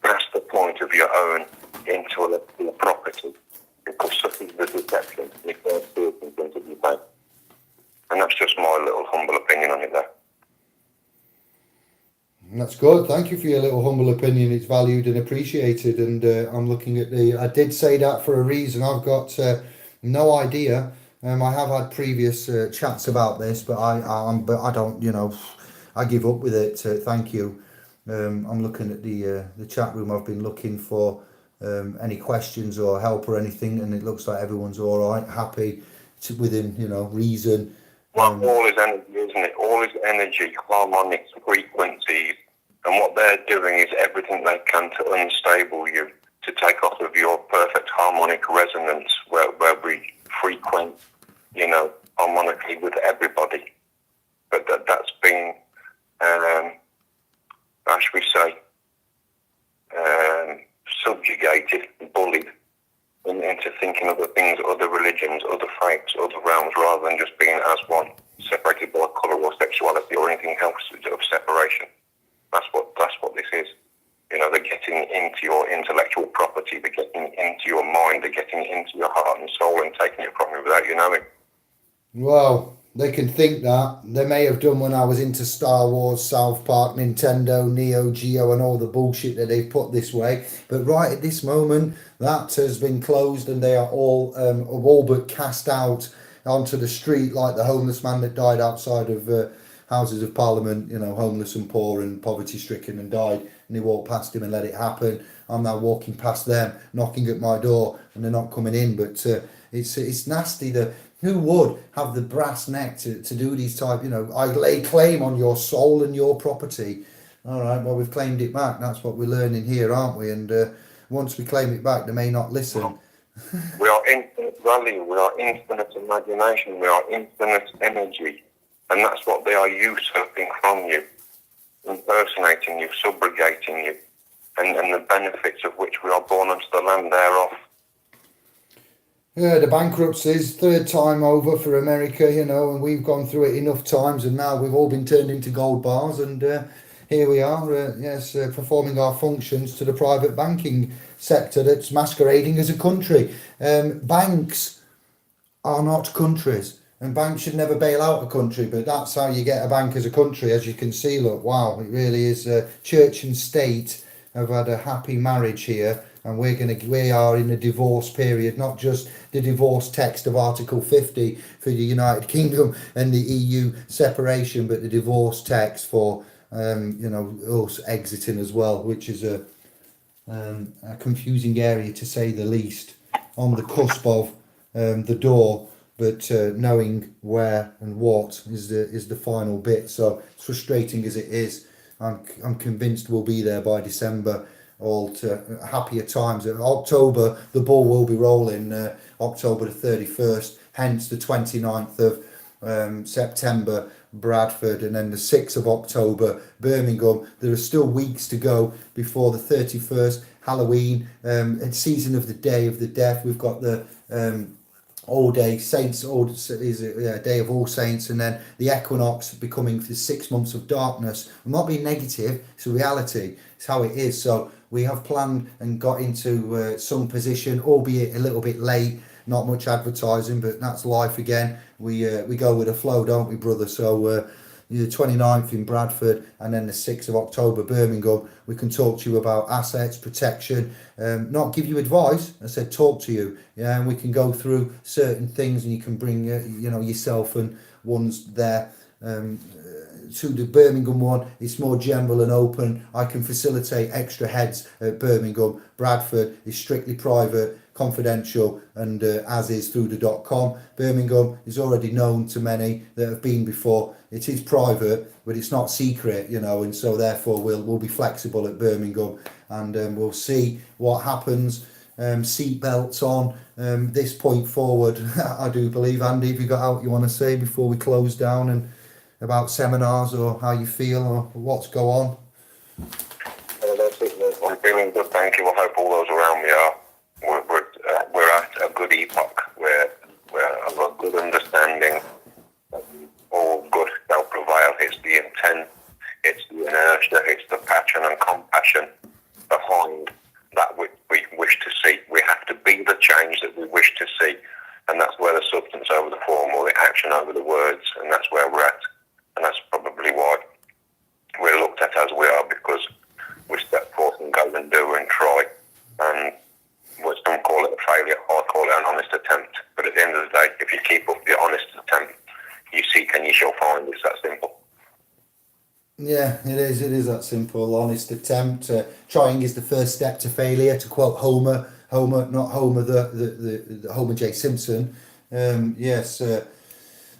B: past the point of your own intellectual property, because such is the deception. You can't see it in front of your face. And that's just my little humble opinion on it there.
C: That's good. Thank you for your little humble opinion. It's valued and appreciated. And I'm looking at I did say that for a reason. I've got no idea. I have had previous chats about this, but I don't. You know, I give up with it. Thank you. I'm looking at the chat room. I've been looking for any questions or help or anything, and it looks like everyone's all right, happy, within reason.
B: Well, all is energy, isn't it? All is energy, harmonics, frequencies, and what they're doing is everything they can to unstable you, to take off of your perfect harmonic resonance, where we frequent, harmonically with everybody. But that's been, how should we say, subjugated, bullied into thinking other things, other religions, other faiths, other realms, rather than just being as one, separated by colour or sexuality or anything else of separation. That's what this is. They're getting into your intellectual property, they're getting into your mind, they're getting into your heart and soul and taking it from you without you knowing.
C: Wow, They can think that. They may have done when I was into Star Wars, South Park, Nintendo, Neo Geo, and all the bullshit that they've put this way. But right at this moment, that has been closed, and they are all but cast out onto the street, like the homeless man that died outside of Houses of Parliament. You know, homeless and poor and poverty stricken, and died. And they walked past him and let it happen. I'm now walking past them, knocking at my door, and they're not coming in. But it's nasty that. Who would have the brass neck to do these type, I lay claim on your soul and your property. All right, well, we've claimed it back. That's what we're learning here, aren't we? And once we claim it back, they may not listen.
B: We are infinite value, we are infinite imagination, we are infinite energy. And that's what they are usurping from you, impersonating you, subrogating you, and the benefits of which we are born unto the land thereof.
C: Yeah, the bankruptcies, third time over for America, and we've gone through it enough times, and now we've all been turned into gold bars, and here we are, performing our functions to the private banking sector that's masquerading as a country. Banks are not countries, and banks should never bail out a country, but that's how you get a bank as a country, as you can see. Look, wow, it really is. Church and state have had a happy marriage here. And we are in a divorce period, not just the divorce text of Article 50 for the United Kingdom and the EU separation, but the divorce text for us exiting as well, which is a confusing area to say the least. On the cusp of the door, but knowing where and what is the final bit. So as frustrating as it is, I'm convinced we'll be there by December. All to happier times. In October, the ball will be rolling, October the 31st, hence the 29th of September, Bradford, and then the 6th of October, Birmingham. There are still weeks to go before the 31st, Halloween, and season of the Day of the Deaf. We've got the all day saints, Day of All Saints, and then the equinox becoming the 6 months of darkness. I'm not being negative, it's a reality, it's how it is. So we have planned and got into some position, albeit a little bit late, not much advertising, but that's life again. We go with the flow, don't we, brother? So the 29th in Bradford, and then the 6th of October, Birmingham. We can talk to you about assets, protection, not give you advice. I said talk to you, and we can go through certain things, and you can bring yourself and ones there. To the Birmingham one, it's more general and open. I can facilitate extra heads at Birmingham. Bradford is strictly private, confidential, and as is through the .com. Birmingham is already known to many that have been before. It is private, but it's not secret, and so therefore we'll be flexible at Birmingham, and we'll see what happens. Seat belts on. This point forward, I do believe. Andy, have you got out you want to say before we close down, and about seminars or how you feel or what's go on?
B: That's it. I'm feeling good, thank you. I hope all those around me are. We're at a good epoch where I've got good understanding. All good shall prevail. It's the intent, it's the inertia, it's the passion and compassion behind that which we wish to see. We have to be the change that we wish to see, and that's where the substance over the form, or the action over the words, and that's where we're at. And that's probably why we're looked at as we are, because we step forth and go and do and try. And some call it a failure, I call it an honest attempt. But at the end of the day, if you keep up the honest attempt, you seek and you shall find. It's that simple.
C: Yeah, it is that simple. Honest attempt. Trying is the first step to failure, to quote Homer, not Homer the Homer J. Simpson. Yes.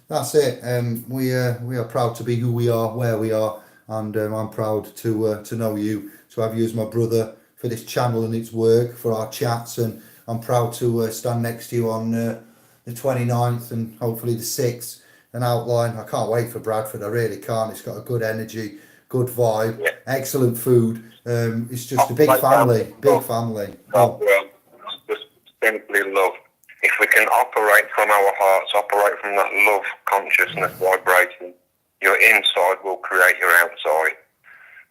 C: That's it. We are proud to be who we are, where we are, and I'm proud to know you, to have you as my brother for this channel and its work, for our chats, and I'm proud to stand next to you on the 29th and hopefully the 6th and outline. I can't wait for Bradford. I really can't. It's got a good energy, good vibe, excellent food. It's just a big family,
B: Just simply love. If we can operate from our hearts, operate from that love consciousness vibration, your inside will create your outside.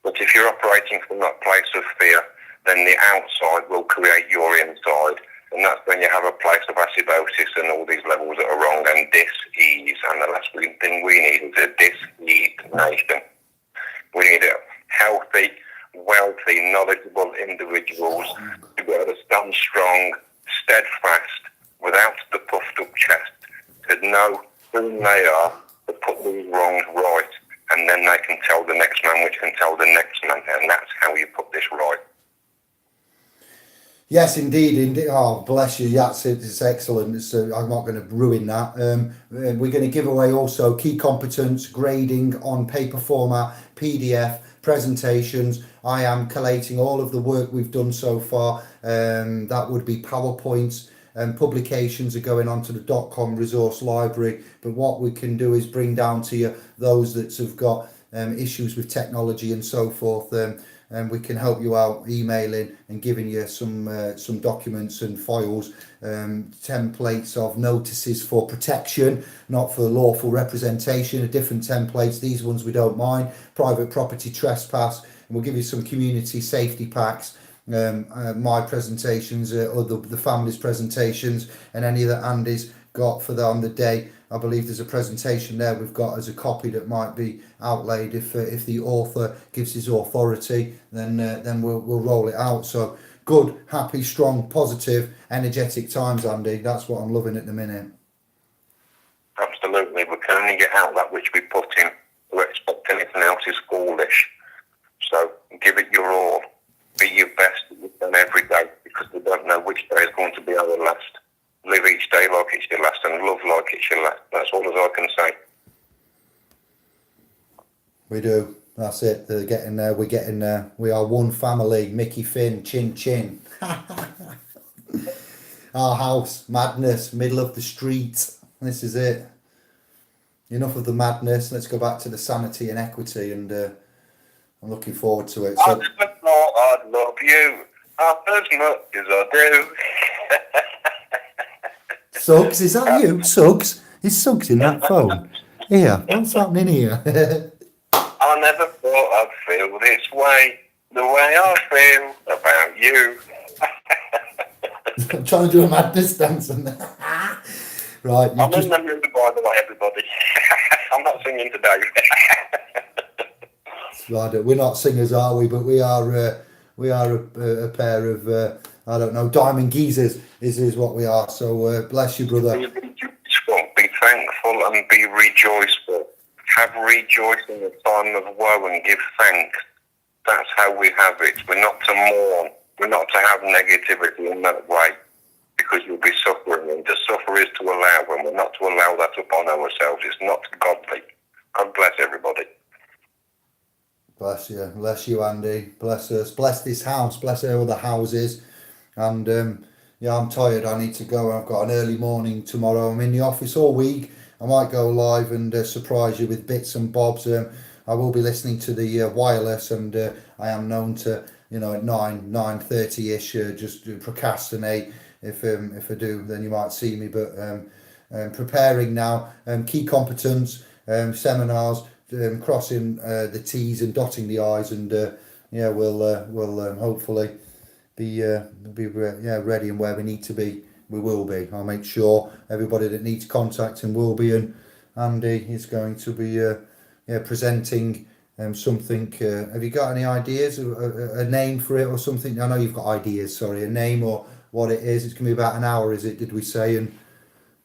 B: But if you're operating from that place of fear, then the outside will create your inside. and that's when you have a place of acidosis and all these levels that are wrong, and dis-ease. And the last thing we need is a dis-eased nation. We need a healthy, wealthy, knowledgeable individuals to be able to stand strong, steadfast, without the puffed up chest, to know who they are, to put these wrongs right, and then they can tell the next man, which can tell the next man, and that's how you put this right.
C: Yes, indeed. Oh, bless you. That's it. It's excellent. I'm not going to ruin that. We're going to give away also key competence grading on paper format, PDF, presentations. I am collating all of the work we've done so far. That would be PowerPoints, and publications are going onto the .com resource library. But what we can do is bring down to you those that have got issues with technology and so forth. And we can help you out emailing and giving you some documents and files, templates of notices for protection, not for lawful representation, different templates. These ones we don't mind. Private property trespass, and we'll give you some community safety packs, my presentations, or the family's presentations, and any that Andy's got for on the day. I believe there's a presentation there we've got as a copy that might be outlaid if the author gives his authority, then we'll roll it out. So good, happy, strong, positive, energetic times, Andy. That's what I'm loving at the minute.
B: Absolutely, we can only get out that which we put in. To expect anything else is foolish. So give it your all. Be your best that you've done every day, because we don't know which day is going to be our last. Live each day like it's your last, and love like it's your last. That's all as I can say. We
C: do. That's it. They're getting there. We're getting there. We are one family. Mickey Finn, chin chin. Our house, madness, middle of the street. This is it. Enough of the madness. Let's go back to the sanity and equity, and I'm looking forward to it.
B: I never thought I'd love you half as much as I do.
C: Suggs, is that you? Suggs? Is Suggs in that phone? Here, what's happening here?
B: I never thought I'd feel this way, the way I feel about you.
C: I'm trying to do a madness dance on that. Right.
B: I'm in the mood, by the way, everybody. I'm not singing today.
C: Right, we're not singers, are we? But we are a pair of I don't know, diamond geezers is what we are. So bless you, brother.
B: Be thankful and be rejoiceful. Have rejoice in the time of woe and give thanks. That's how we have it. We're not to mourn. We're not to have negativity in that way, because you'll be suffering. And to suffer is to allow, and we're not to allow that upon ourselves. It's not godly. God bless everybody.
C: Bless you, Andy. Bless us. Bless this house. Bless all the houses. And yeah, I'm tired. I need to go. I've got an early morning tomorrow. I'm in the office all week. I might go live and surprise you with bits and bobs. I will be listening to the wireless, and I am known to, at 9:30ish, just procrastinate. If I do, then you might see me. But preparing now, key competence seminars, crossing the T's and dotting the I's, and we'll hopefully be ready and where we need to be. We will be. I'll make sure everybody that needs contacting will be, and Andy is going to be presenting something. Have you got any ideas, a name for it or something? I know you've got ideas. Sorry, a name or what it is. It's going to be about an hour, is it? Did we say?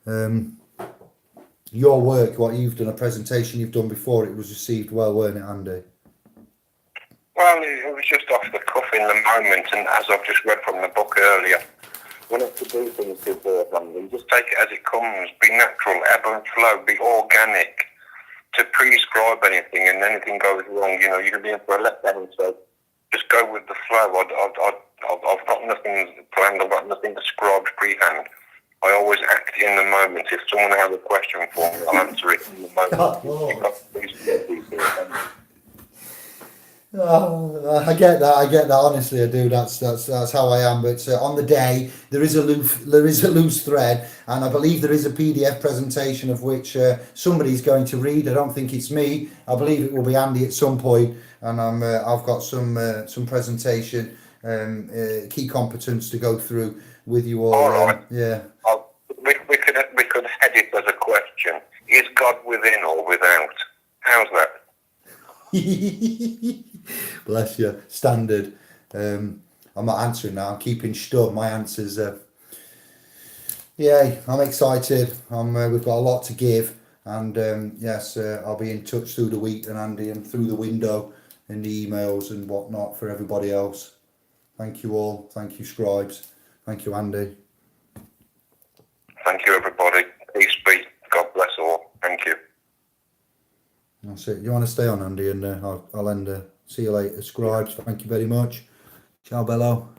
C: And your work, what you've done, a presentation you've done before, it was received well, weren't it, Andy?
B: Well, it was just off the cuff in the moment, and as I've just read from the book earlier, we have to do things beforehand. Just take it as it comes. Be natural, ebb and flow, be organic. To prescribe anything and anything goes wrong, you can be in for a letdown. So just go with the flow. I've got nothing planned. I've got nothing prescribed prehand. I always act in the moment. If someone has a question for me, I'll answer it in the moment.
C: Oh, I get that. Honestly, I do. That's how I am. But on the day, there is a loose thread, and I believe there is a PDF presentation of which somebody's going to read. I don't think it's me. I believe it will be Andy at some point, and I've got some presentation, key competence to go through with you all.
B: All right.
C: Yeah.
B: We could head it as a question. Is God within or without? How's that?
C: Bless you. Standard. I'm not answering now. I'm keeping stum. My answers are. Yeah, I'm excited. We've got a lot to give, and yes, I'll be in touch through the week, and Andy, and through the window, and the emails and whatnot for everybody else. Thank you all. Thank you, Scribes. Thank you, Andy.
B: Thank you, everybody. Peace be. God bless all. Thank you.
C: That's it. You want to stay on, Andy, and I'll end. See you later, Scribes. Thank you very much. Ciao, bello.